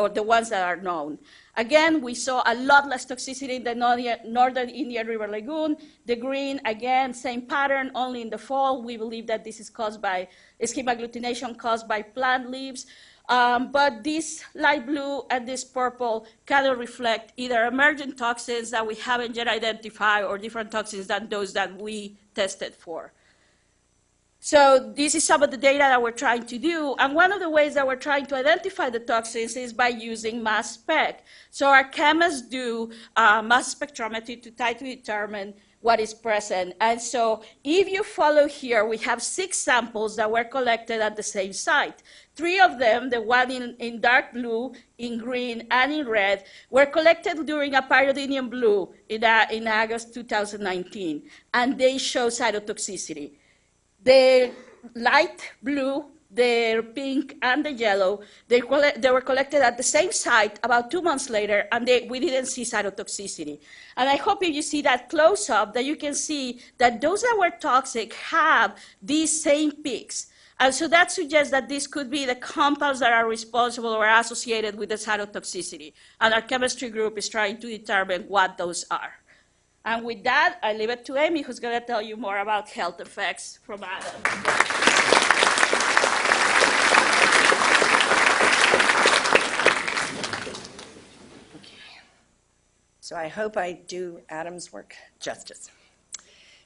the ones that are known. Again, we saw a lot less toxicity in the northern Indian River Lagoon. The green, again, same pattern, only in the fall. We believe that this is caused by hemagglutination caused by plant leaves. But this light blue and this purple cannot reflect either emergent toxins that we haven't yet identified or different toxins than those that we tested for. So this is some of the data that we're trying to do. And one of the ways that we're trying to identify the toxins is by using mass spec. So our chemists do mass spectrometry to try to determine what is present. And so if you follow here, we have 6 samples that were collected at the same site. 3 of them, the one in dark blue, in green, and in red, were collected during a pyridinium blue in August 2019. And they show cytotoxicity. The light blue, the pink, and the yellow, they were collected at the same site about 2 months later, and we didn't see cytotoxicity. And I hope if you see that close-up, that you can see that those that were toxic have these same peaks. And so that suggests that this could be the compounds that are responsible or associated with the cytotoxicity. And our chemistry group is trying to determine what those are. And with that, I leave it to Amy, who's going to tell you more about health effects from Adam. So I hope I do Adam's work justice.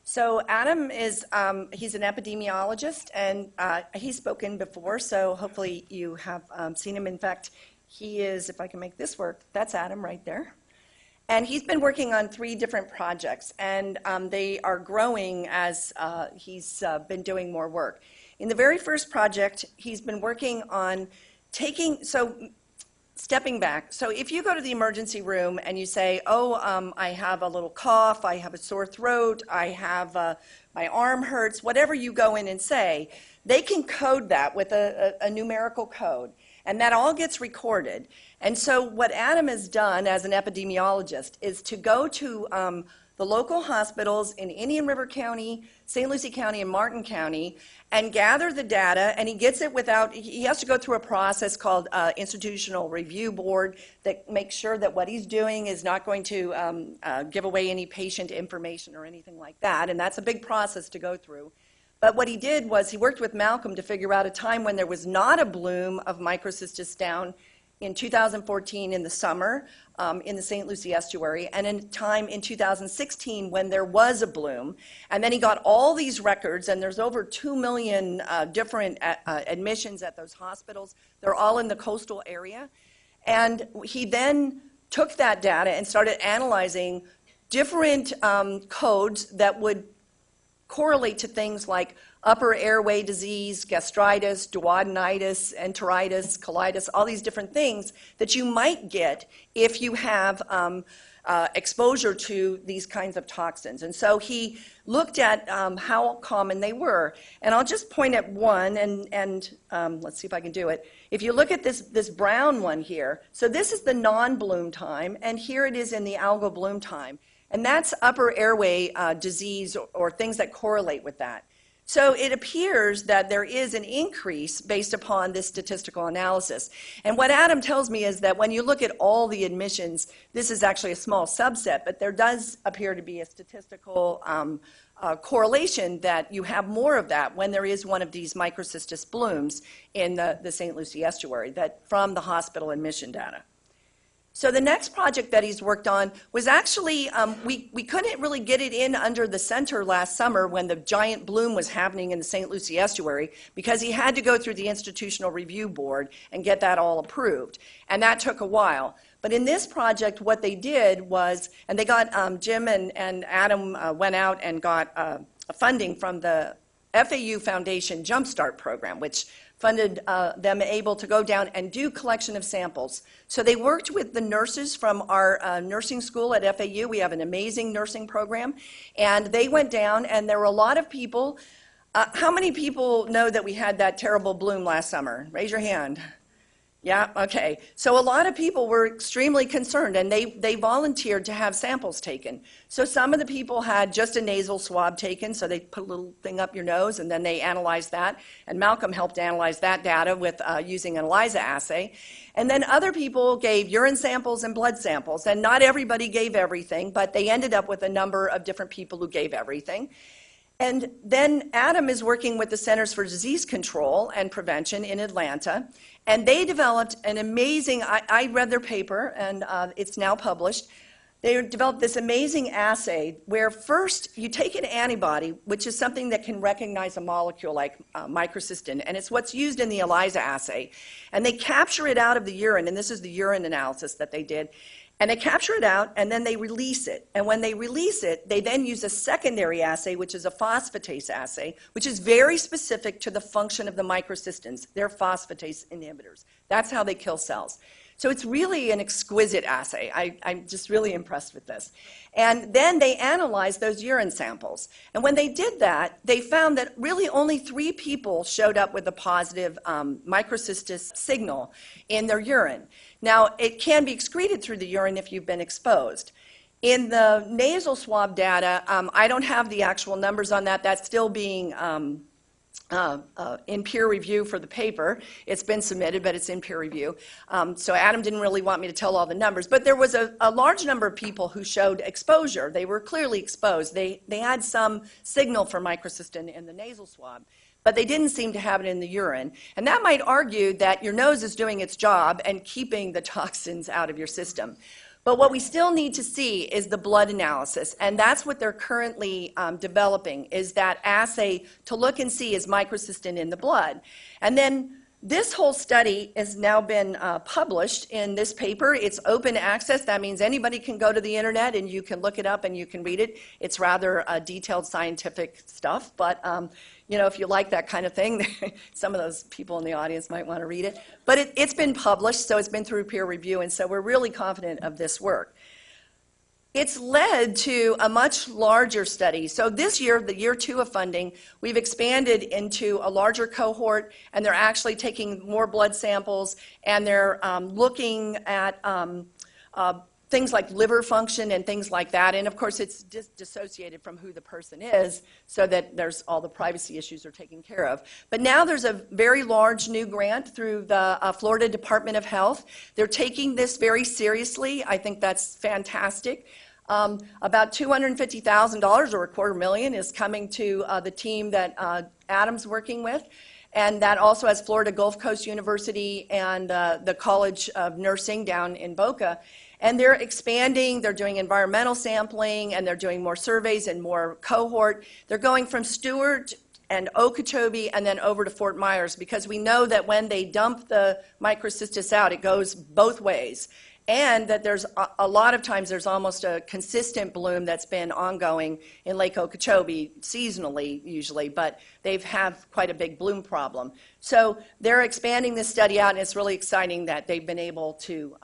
So Adam is, he's an epidemiologist, and he's spoken before, so hopefully you have seen him. In fact, he is, if I can make this work, that's Adam right there. And he's been working on 3 different projects, and they are growing as he's been doing more work. In the very first project, he's been working on stepping back. So if you go to the emergency room and you say, oh, I have a little cough, I have a sore throat, I have, my arm hurts, whatever you go in and say, they can code that with a numerical code, and that all gets recorded. And so what Adam has done as an epidemiologist is to go to the local hospitals in Indian River County, St. Lucie County, and Martin County, and gather the data, and he gets it without, he has to go through a process called Institutional Review Board that makes sure that what he's doing is not going to give away any patient information or anything like that, and that's a big process to go through. But what he did was he worked with Malcolm to figure out a time when there was not a bloom of Microcystis down in 2014 in the summer in the St. Lucie estuary, and in time in 2016 when there was a bloom. And then he got all these records, and there's over 2 million different admissions at those hospitals. They're all in the coastal area. And he then took that data and started analyzing different codes that would correlate to things like upper airway disease, gastritis, duodenitis, enteritis, colitis, all these different things that you might get if you have exposure to these kinds of toxins. And so he looked at how common they were. And I'll just point at one, and let's see if I can do it. If you look at this brown one here, so this is the non-bloom time, and here it is in the algal bloom time. And that's upper airway disease or things that correlate with that. So it appears that there is an increase based upon this statistical analysis. And what Adam tells me is that when you look at all the admissions, this is actually a small subset, but there does appear to be a statistical correlation that you have more of that when there is one of these microcystis blooms in the St. Lucie estuary that from the hospital admission data. So the next project that he's worked on was actually, we couldn't really get it in under the center last summer when the giant bloom was happening in the St. Lucie estuary because he had to go through the Institutional Review Board and get that all approved. And that took a while. But in this project, what they did was, and they got, Jim and Adam went out and got funding from the FAU Foundation Jumpstart program, which funded them able to go down and do collection of samples. So they worked with the nurses from our nursing school at FAU. We have an amazing nursing program. And they went down, and there were a lot of people. How many people know that we had that terrible bloom last summer? Raise your hand. Yeah, okay. So a lot of people were extremely concerned, and they volunteered to have samples taken. So some of the people had just a nasal swab taken, so they put a little thing up your nose, and then they analyzed that. And Malcolm helped analyze that data with using an ELISA assay. And then other people gave urine samples and blood samples, and not everybody gave everything, but they ended up with a number of different people who gave everything. And then Adam is working with the Centers for Disease Control and Prevention in Atlanta, and they developed an amazing, I read their paper, and it's now published. They developed this amazing assay where first you take an antibody, which is something that can recognize a molecule like microcystin, and it's what's used in the ELISA assay. And they capture it out of the urine, and this is the urine analysis that they did. And they capture it out, and then they release it. And when they release it, they then use a secondary assay, which is a phosphatase assay, which is very specific to the function of the microcystins. They're phosphatase inhibitors. That's how they kill cells. So it's really an exquisite assay. I'm just really impressed with this. And then they analyzed those urine samples. And when they did that, they found that really only 3 people showed up with a positive microcystis signal in their urine. Now, it can be excreted through the urine if you've been exposed. In the nasal swab data, I don't have the actual numbers on that. That's still being in peer review for the paper. It's been submitted, but it's in peer review. So Adam didn't really want me to tell all the numbers, but there was a large number of people who showed exposure. They were clearly exposed. They had some signal for microcystin in the nasal swab, but they didn't seem to have it in the urine. And that might argue that your nose is doing its job and keeping the toxins out of your system. But what we still need to see is the blood analysis, and that's what they're currently developing, is that assay to look and see is microcystin in the blood. And then this whole study has now been published in this paper. It's open access. That means anybody can go to the internet and you can look it up and you can read it. It's rather detailed scientific stuff, but you know, if you like that kind of thing, some of those people in the audience might want to read it. But it's been published, so it's been through peer review, and so we're really confident of this work. It's led to a much larger study. So this year, the year 2 of funding, we've expanded into a larger cohort, and they're actually taking more blood samples, and they're looking at things like liver function and things like that. And of course, it's dissociated from who the person is, so that there's all the privacy issues are taken care of. But now there's a very large new grant through the Florida Department of Health. They're taking this very seriously. I think that's fantastic. About $250,000 or $250,000 is coming to the team that Adam's working with. And that also has Florida Gulf Coast University and the College of Nursing down in Boca. And they're expanding, they're doing environmental sampling, and they're doing more surveys and more cohort. They're going from Stewart and Okeechobee and then over to Fort Myers, because we know that when they dump the microcystis out, it goes both ways. And that there's a lot of times there's almost a consistent bloom that's been ongoing in Lake Okeechobee, seasonally usually, but they've had quite a big bloom problem. So they're expanding this study out, and it's really exciting that they've been able to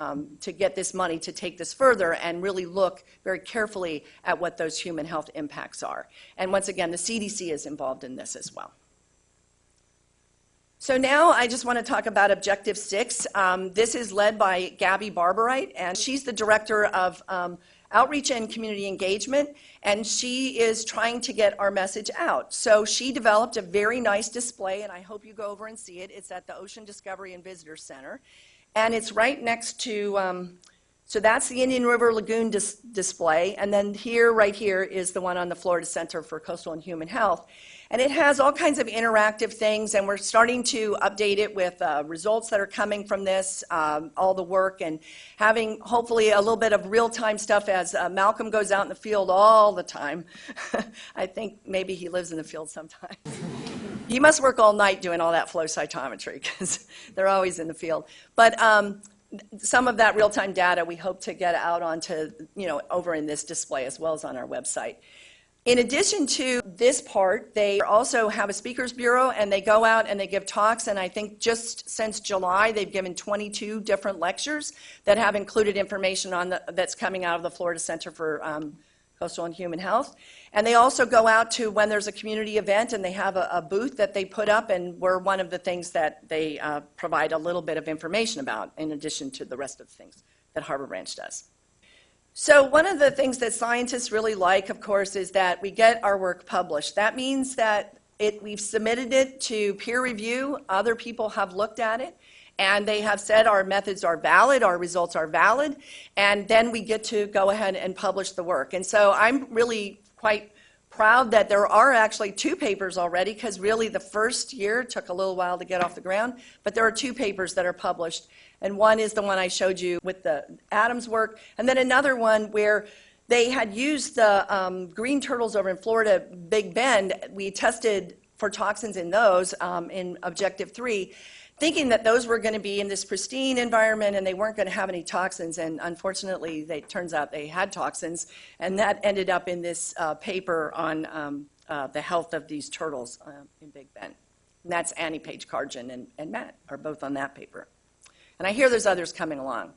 get this money to take this further and really look very carefully at what those human health impacts are. And once again, the CDC is involved in this as well. So now I just want to talk about Objective 6. This is led by Gabby Barbarite, and she's the director of outreach and community engagement, and she is trying to get our message out. So she developed a very nice display, and I hope you go over and see it. It's at the Ocean Discovery and Visitor Center, and it's right next to, so that's the Indian River Lagoon display, and then here, right here, is the one on the Florida Center for Coastal and Human Health. And it has all kinds of interactive things, and we're starting to update it with results that are coming from this, all the work, and having hopefully a little bit of real-time stuff as Malcolm goes out in the field all the time. I think maybe he lives in the field sometimes. He must work all night doing all that flow cytometry, because they're always in the field. But some of that real-time data we hope to get out onto, over in this display as well as on our website. In addition to this part, they also have a speakers bureau, and they go out and they give talks, and I think just since July they've given 22 different lectures that have included information on that's coming out of the Florida Center for Coastal and Human Health. And they also go out to when there's a community event, and they have a booth that they put up, and we're one of the things that they provide a little bit of information about, in addition to the rest of the things that Harbor Branch does. So one of the things that scientists really like, of course, is that we get our work published. That means that we've submitted it to peer review. Other people have looked at it, and they have said our methods are valid, our results are valid, and then we get to go ahead and publish the work. And so I'm really quite proud that there are actually 2 papers already, because really the first year took a little while to get off the ground, but there are 2 papers that are published. And one is the one I showed you with the Adams work, and then another one where they had used the green turtles over in Florida, Big Bend. We tested for toxins in those in Objective 3, thinking that those were going to be in this pristine environment and they weren't going to have any toxins. And unfortunately, it turns out they had toxins, and that ended up in this paper on the health of these turtles in Big Bend. And that's Annie Page-Cargin and Matt are both on that paper. And I hear there's others coming along.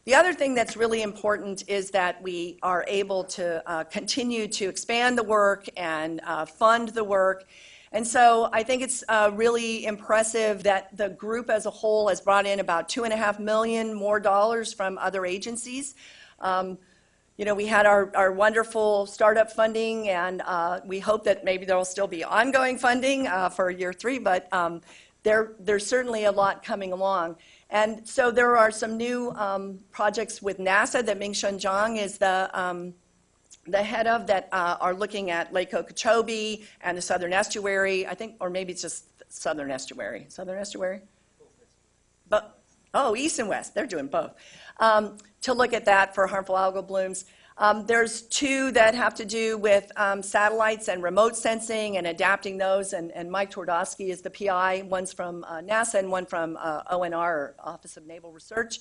The other thing that's really important is that we are able to continue to expand the work and fund the work. And so I think it's really impressive that the group as a whole has brought in about $2.5 million more from other agencies. We had our wonderful startup funding, and we hope that maybe there will still be ongoing funding for year 3, but there's certainly a lot coming along. And so there are some new projects with NASA that Ming-Shun Zhang is the head of, that are looking at Lake Okeechobee and the Southern Estuary, I think, or maybe it's just Southern Estuary. Southern Estuary? But, East and West, they're doing both. To look at that for harmful algal blooms. There's 2 that have to do with satellites and remote sensing and adapting those, and Mike Twardowski is the PI. One's from NASA and one from ONR, Office of Naval Research.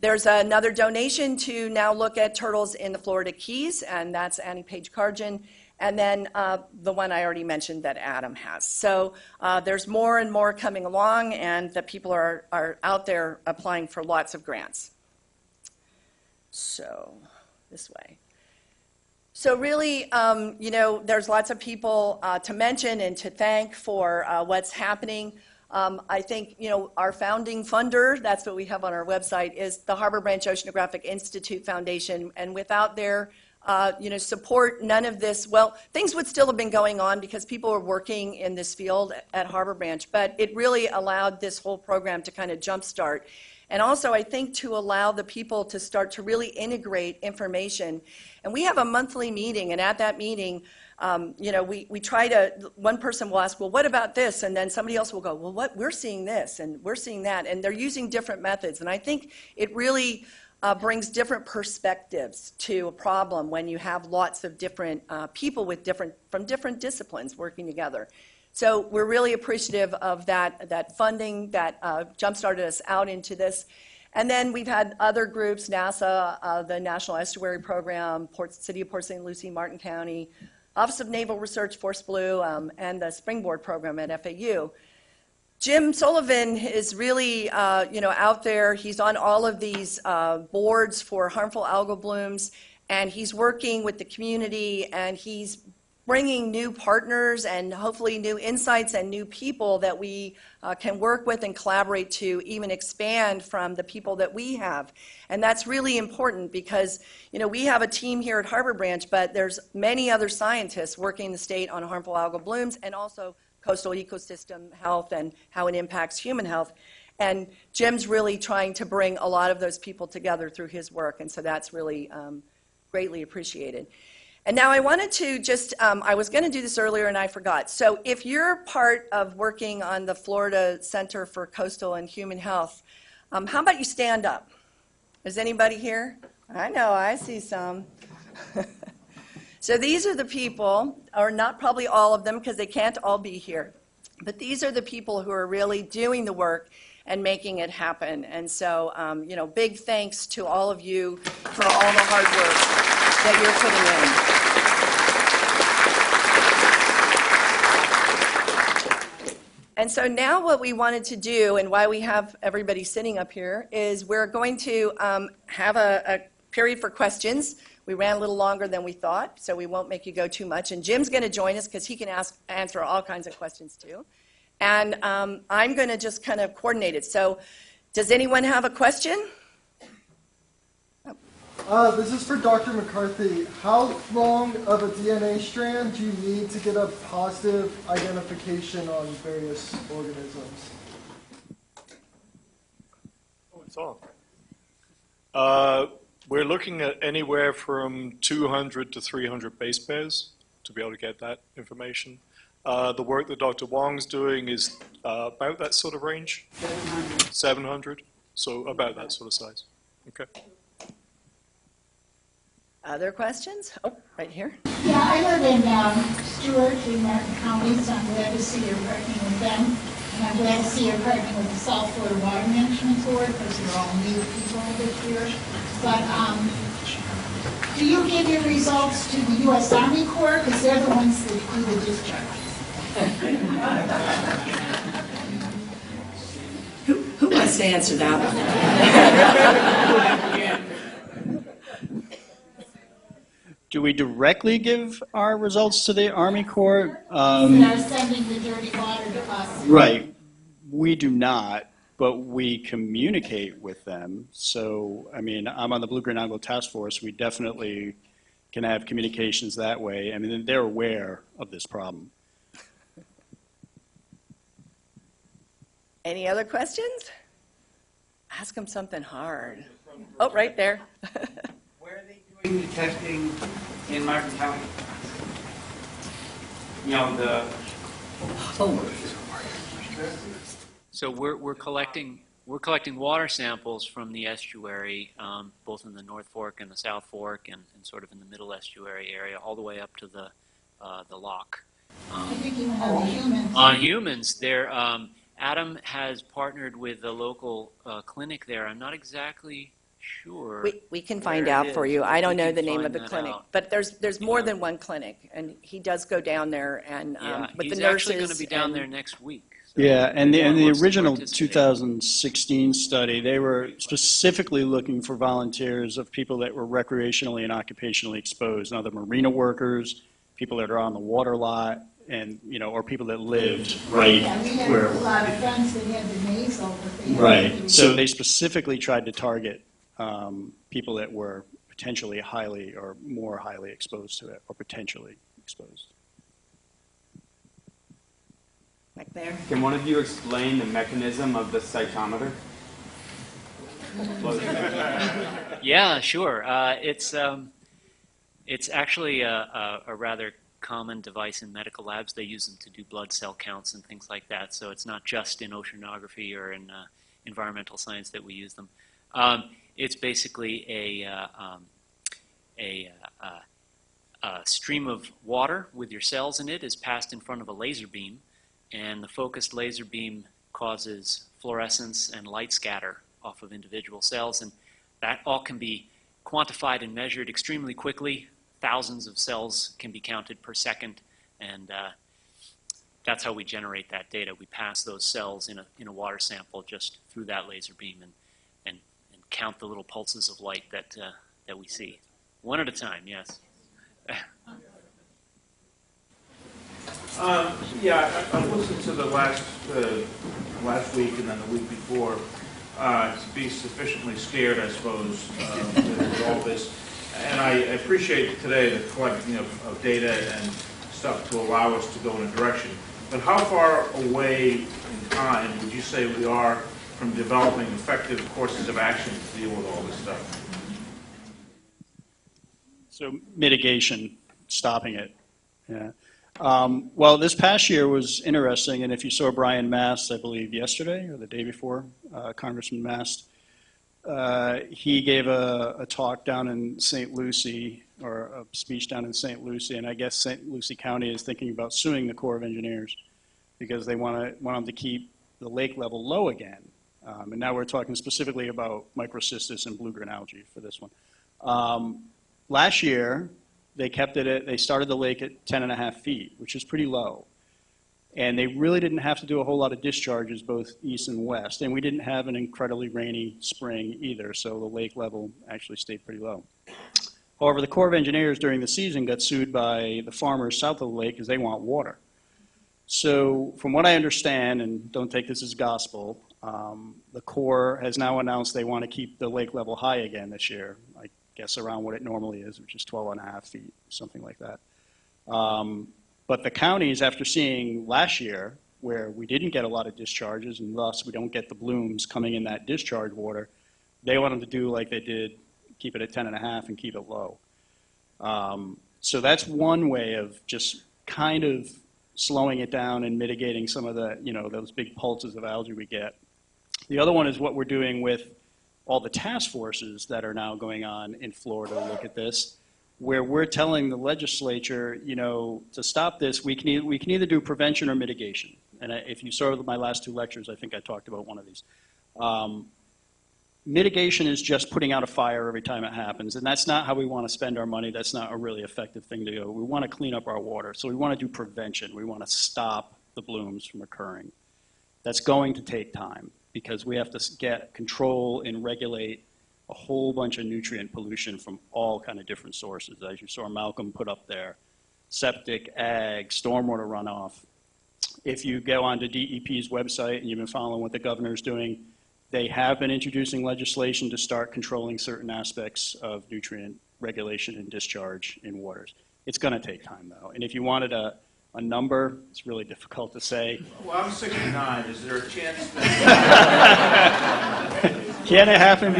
There's another donation to now look at turtles in the Florida Keys, and that's Annie Page-Cargin. And then the one I already mentioned that Adam has. So there's more and more coming along, and the people are out there applying for lots of grants. So this way. So really, there's lots of people to mention and to thank for what's happening. I think, our founding funder, that's what we have on our website, is the Harbor Branch Oceanographic Institute Foundation. And without their, support, none of this, well, things would still have been going on because people were working in this field at Harbor Branch. But it really allowed this whole program to kind of jumpstart. And also, I think, to allow the people to start to really integrate information. And we have a monthly meeting, and at that meeting, we try to, one person will ask, well, what about this? And then somebody else will go, well, we're seeing this, and we're seeing that. And they're using different methods. And I think it really brings different perspectives to a problem when you have lots of different people from different disciplines working together. So we're really appreciative of that funding that jump-started us out into this. And then we've had other groups, NASA, the National Estuary Program, City of Port St. Lucie, Martin County, Office of Naval Research, Force Blue, and the Springboard Program at FAU. Jim Sullivan is really, out there. He's on all of these boards for harmful algal blooms, and he's working with the community, and he's bringing new partners and hopefully new insights and new people that we can work with and collaborate to even expand from the people that we have. And that's really important because, we have a team here at Harbor Branch, but there's many other scientists working in the state on harmful algal blooms and also coastal ecosystem health and how it impacts human health. And Jim's really trying to bring a lot of those people together through his work, and so that's really greatly appreciated. And now I wanted to just, I was going to do this earlier and I forgot. So if you're part of working on the Florida Center for Coastal and Human Health, how about you stand up? Is anybody here? I know, I see some. So these are the people, or not probably all of them because they can't all be here, but these are the people who are really doing the work and making it happen. And so, big thanks to all of you for all the hard work that you're putting in. And so now what we wanted to do, and why we have everybody sitting up here, is we're going to have a period for questions. We ran a little longer than we thought, so we won't make you go too much. And Jim's going to join us because he can answer all kinds of questions too. And I'm going to just kind of coordinate it. So does anyone have a question? This is for Dr. McCarthy. How long of a DNA strand do you need to get a positive identification on various organisms? Oh, it's on. We're looking at anywhere from 200 to 300 base pairs to be able to get that information. The work that Dr. Wong's doing is about that sort of range. 700, so about that sort of size. Okay. Other questions? Oh, right here. Yeah, I live in Stewart in Martin County, so I'm glad to see you're partnering with them. And I'm glad to see you're partnering with the South Florida Water Management Board because they're all new people this year. But do you give your results to the U.S. Army Corps? Because they're the ones that do the discharge. Who wants to answer that one? Do we directly give our results to the Army Corps? They're sending the dirty water to us. Right. We do not, but we communicate with them. So, I mean, I'm on the Blue-Green Algal Task Force. We definitely can have communications that way. I mean, they're aware of this problem. Any other questions? Ask them something hard. Oh, right there. Where are they doing the testing in Martin County? So we're collecting water samples from the estuary, both in the North Fork and the South Fork, and sort of in the middle estuary area, all the way up to the lock. I think even on the humans. On humans, Adam has partnered with the local clinic there. I'm not exactly sure. We can find out for you. I don't know the name of the clinic, out. but there's more than one clinic, and he does go down there and with the nurses. He's actually going to be down there next week. Yeah, and the Anyone wants to original participate. 2016 study, they were specifically looking for volunteers of people that were recreationally and occupationally exposed, now the marina workers, people that are on the water lot, and, you know, or people that lived right Yeah, we had where. a lot of friends that had the nasal, but they had. Right, so they specifically tried to target people that were potentially highly or more highly exposed to it, or potentially exposed. Back there. Can one of you explain the mechanism of the cytometer? Yeah, sure. It's actually a rather common device in medical labs. They use them to do blood cell counts and things like that. So it's not just in oceanography or in environmental science that we use them. It's basically a stream of water with your cells in it is passed in front of a laser beam, and the focused laser beam causes fluorescence and light scatter off of individual cells, and that all can be quantified and measured extremely quickly. Thousands of cells can be counted per second, and that's how we generate that data. We pass those cells in a water sample just through that laser beam and count the little pulses of light that we see. One at a time, yes. Yeah, I listened to the last week and then the week before to be sufficiently scared, I suppose, with all this. And I appreciate today the collecting of data and stuff to allow us to go in a direction. But how far away in time would you say we are from developing effective courses of action to deal with all this stuff? So mitigation, stopping it. Yeah. Well, this past year was interesting, and if you saw Brian Mast, I believe yesterday or the day before, Congressman Mast, he gave a talk down in St. Lucie, or a speech down in St. Lucie, and I guess St. Lucie County is thinking about suing the Corps of Engineers because they want them to keep the lake level low again. And now we're talking specifically about microcystis and blue-green algae for this one. Last year, they started the lake at 10.5 feet, which is pretty low. And they really didn't have to do a whole lot of discharges, both east and west. And we didn't have an incredibly rainy spring either, so the lake level actually stayed pretty low. However, the Corps of Engineers during the season got sued by the farmers south of the lake because they want water. So from what I understand, and don't take this as gospel, the Corps has now announced they want to keep the lake level high again this year. I guess around what it normally is, which is 12.5 feet, something like that. But the counties, after seeing last year, where we didn't get a lot of discharges, and thus we don't get the blooms coming in that discharge water, they want them to do like they did, keep it at 10.5 and keep it low. So that's one way of just kind of slowing it down and mitigating some of the, those big pulses of algae we get. The other one is what we're doing with all the task forces that are now going on in Florida to look at this, where we're telling the legislature, to stop this, we can either do prevention or mitigation. And if you saw my last two lectures, I think I talked about one of these. Mitigation is just putting out a fire every time it happens, and that's not how we want to spend our money. That's not a really effective thing to do. We want to clean up our water, so we want to do prevention. We want to stop the blooms from occurring. That's going to take time, because we have to get control and regulate a whole bunch of nutrient pollution from all kind of different sources, as you saw Malcolm put up there. Septic, ag, stormwater runoff. If you go onto DEP's website and you've been following what the governor's doing, they have been introducing legislation to start controlling certain aspects of nutrient regulation and discharge in waters. It's going to take time, though. And if you wanted a number, it's really difficult to say. Well, I'm 69. Is there a chance that... Can it happen?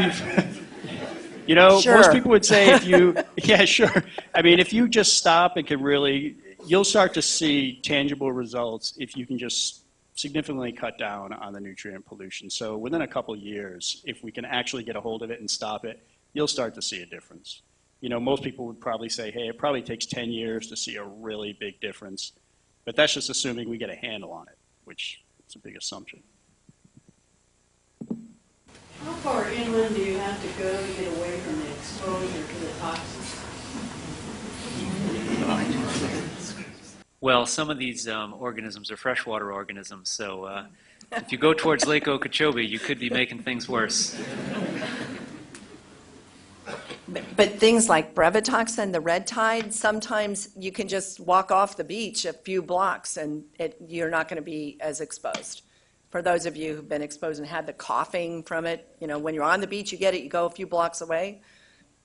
Sure. Most people would say if you, yeah, sure. I mean, if you just stop, it could really, you'll start to see tangible results if you can just significantly cut down on the nutrient pollution. So within a couple of years, if we can actually get a hold of it and stop it, you'll start to see a difference. Most people would probably say, hey, it probably takes 10 years to see a really big difference. But that's just assuming we get a handle on it, which is a big assumption. How far inland do you have to go to get away from the exposure to the toxins? Well, some of these organisms are freshwater organisms, so if you go towards Lake Okeechobee, you could be making things worse. But things like brevetoxin, the red tide, sometimes you can just walk off the beach a few blocks and you're not going to be as exposed. For those of you who've been exposed and had the coughing from it, you know, when you're on the beach, you get it, you go a few blocks away,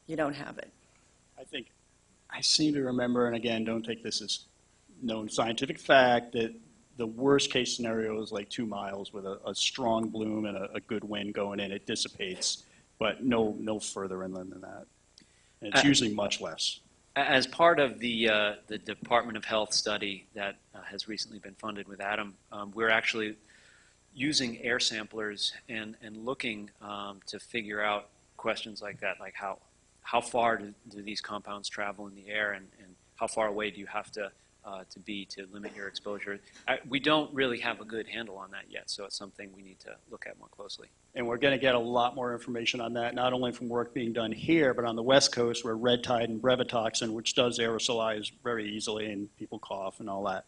you don't have it. I seem to remember, and again, don't take this as known scientific fact, that the worst case scenario is like 2 miles with a strong bloom and a good wind going in. It dissipates, but no further inland than that. And it's usually much less. As part of the Department of Health study that has recently been funded with Adam, we're actually using air samplers and looking to figure out questions like that, like how far do these compounds travel in the air, and how far away do you have to be to limit your exposure? We don't really have a good handle on that yet, so it's something we need to look at more closely. And we're going to get a lot more information on that, not only from work being done here, but on the West Coast where red tide and brevetoxin, which does aerosolize very easily and people cough and all that,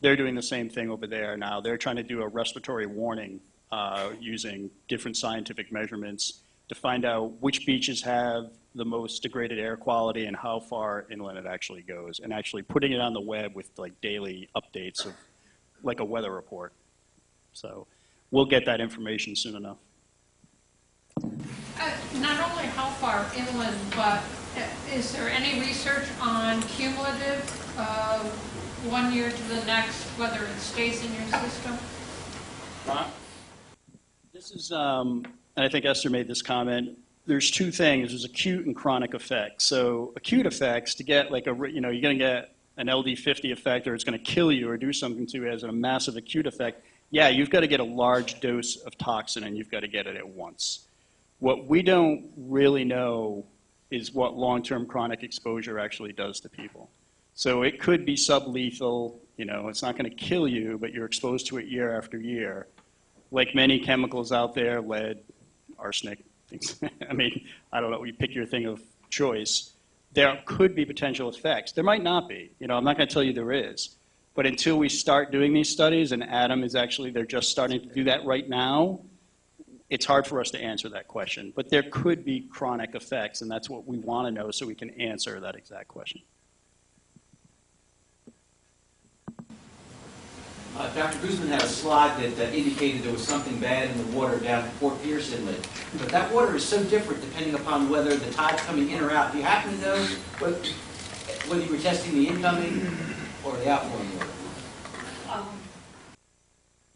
they're doing the same thing over there now. They're trying to do a respiratory warning using different scientific measurements to find out which beaches have the most degraded air quality and how far inland it actually goes, and actually putting it on the web with like daily updates of like a weather report. So we'll get that information soon enough. Not only how far inland, but is there any research on cumulative 1 year to the next, whether it stays in your system? This is, and I think Esther made this comment, there's two things. There's acute and chronic effects. So acute effects, to get like you're going to get an LD50 effect or it's going to kill you or do something to you as a massive acute effect, yeah, you've got to get a large dose of toxin and you've got to get it at once. What we don't really know is what long-term chronic exposure actually does to people. So it could be sublethal, it's not going to kill you, but you're exposed to it year after year. Like many chemicals out there, lead, arsenic, things. I mean, I don't know, you pick your thing of choice. There could be potential effects. There might not be. I'm not going to tell you there is. But until we start doing these studies, and Adam is actually, they're just starting to do that right now, it's hard for us to answer that question. But there could be chronic effects, and that's what we want to know so we can answer that exact question. Dr. Guzmán had a slide that indicated there was something bad in the water down at Fort Pierce Inlet. But that water is so different depending upon whether the tide's coming in or out. Do you happen to know whether you were testing the incoming or the outflowing water?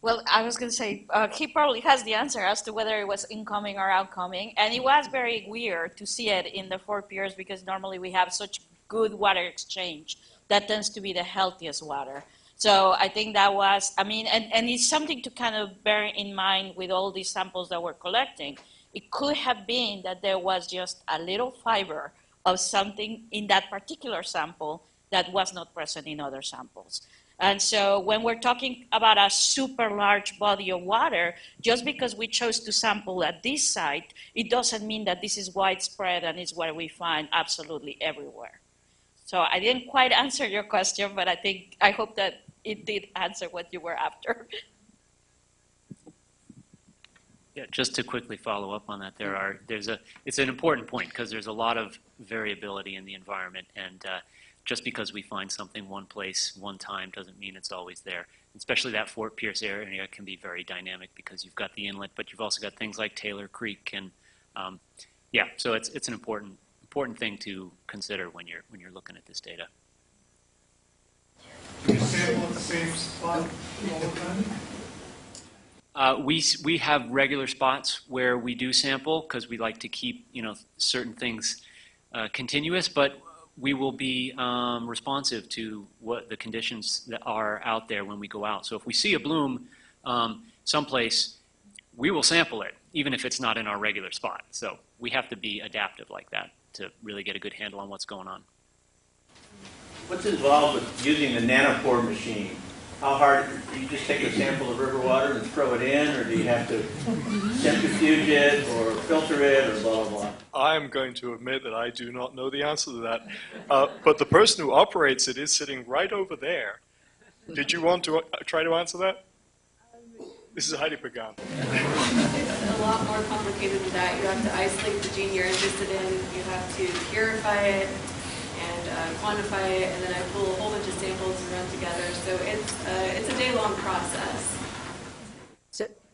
Well, I was going to say, he probably has the answer as to whether it was incoming or outcoming. And it was very weird to see it in the Fort Pierce because normally we have such good water exchange. That tends to be the healthiest water. So I think that was, and it's something to kind of bear in mind with all these samples that we're collecting. It could have been that there was just a little fiber of something in that particular sample that was not present in other samples. And so when we're talking about a super large body of water, just because we chose to sample at this site, it doesn't mean that this is widespread and it's what we find absolutely everywhere. So I didn't quite answer your question, but I hope that it did answer what you were after. Yeah, just to quickly follow up on that, it's an important point because there's a lot of variability in the environment, and just because we find something one place one time doesn't mean it's always there. Especially that Fort Pierce area can be very dynamic because you've got the inlet, but you've also got things like Taylor Creek, and so it's an important thing to consider when you're looking at this data. Do you sample at the same spot all the time? We have regular spots where we do sample because we like to keep certain things continuous, but we will be responsive to what the conditions that are out there when we go out. So if we see a bloom someplace, we will sample it, even if it's not in our regular spot. So we have to be adaptive like that to really get a good handle on what's going on. What's involved with using the Nanopore machine? How hard, do you just take a sample of river water and throw it in, or do you have to centrifuge it, or filter it, or blah, blah, blah? I am going to admit that I do not know the answer to that. But the person who operates it is sitting right over there. Did you want to try to answer that? This is Heidi Pagan. It's a lot more complicated than that. You have to isolate the gene you're interested in. You have to purify it and quantify it, and then I pull a whole bunch of samples and run together. So it's a day-long process.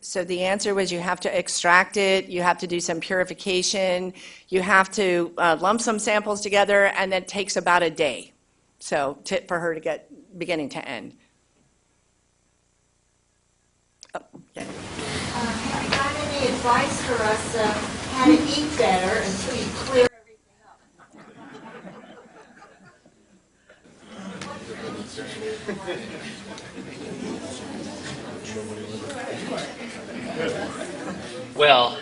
So the answer was you have to extract it, you have to do some purification, you have to lump some samples together, and that takes about a day. So for her to get beginning to end. Oh, yeah. Have you got any advice for us how to eat better until you clear everything up? Well,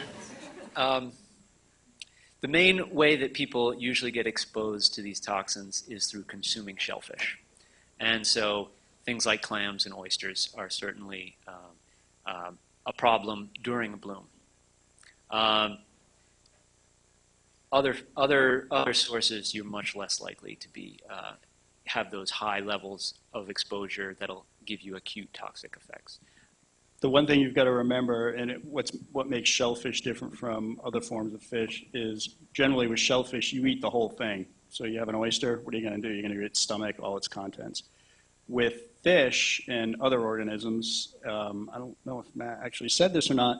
the main way that people usually get exposed to these toxins is through consuming shellfish. And so things like clams and oysters are certainly a problem during a bloom. Other sources, you're much less likely to be have those high levels of exposure that'll give you acute toxic effects. The one thing you've got to remember, and what makes shellfish different from other forms of fish, is generally with shellfish, you eat the whole thing. So you have an oyster, what are you going to do? You're going to eat its stomach, all its contents. With fish and other organisms, I don't know if Matt actually said this or not,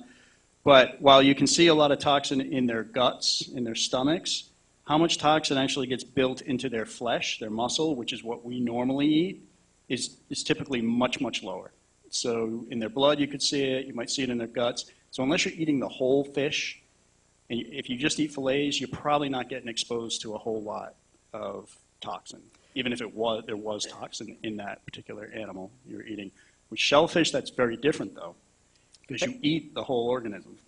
but while you can see a lot of toxin in their guts, in their stomachs, how much toxin actually gets built into their flesh, their muscle, which is what we normally eat, is typically much, much lower. So in their blood, you could see it. You might see it in their guts. So unless you're eating the whole fish, and if you just eat fillets, you're probably not getting exposed to a whole lot of toxin, even if there was toxin in that particular animal you're eating. With shellfish, that's very different, though, because you eat the whole organism.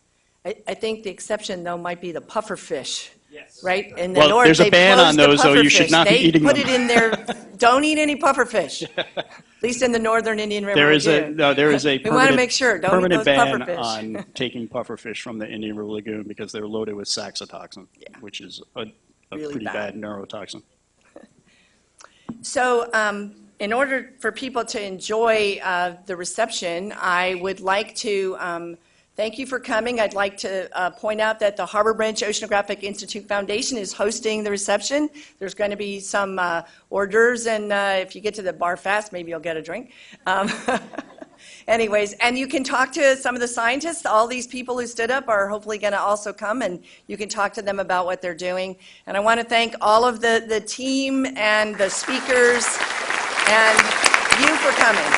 I think the exception, though, might be the puffer fish. Yes. Right? In the Well, north, there's a they ban closed on the those, so you should pufferfish. not be They eating put them. it in there, don't eat any pufferfish. At least in the northern Indian River There is Lagoon. there is a We want to make sure, don't eat permanent those ban pufferfish. on taking pufferfish from the Indian River Lagoon because they're loaded with saxitoxin, which is a Really pretty bad. bad neurotoxin. So in order for people to enjoy the reception, I would like to thank you for coming. I'd like to point out that the Harbor Branch Oceanographic Institute Foundation is hosting the reception. There's going to be some hors d'oeuvres, and if you get to the bar fast, maybe you'll get a drink. Anyways, and you can talk to some of the scientists. All these people who stood up are hopefully going to also come, and you can talk to them about what they're doing. And I want to thank all of the team and the speakers and you for coming.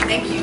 Thank you.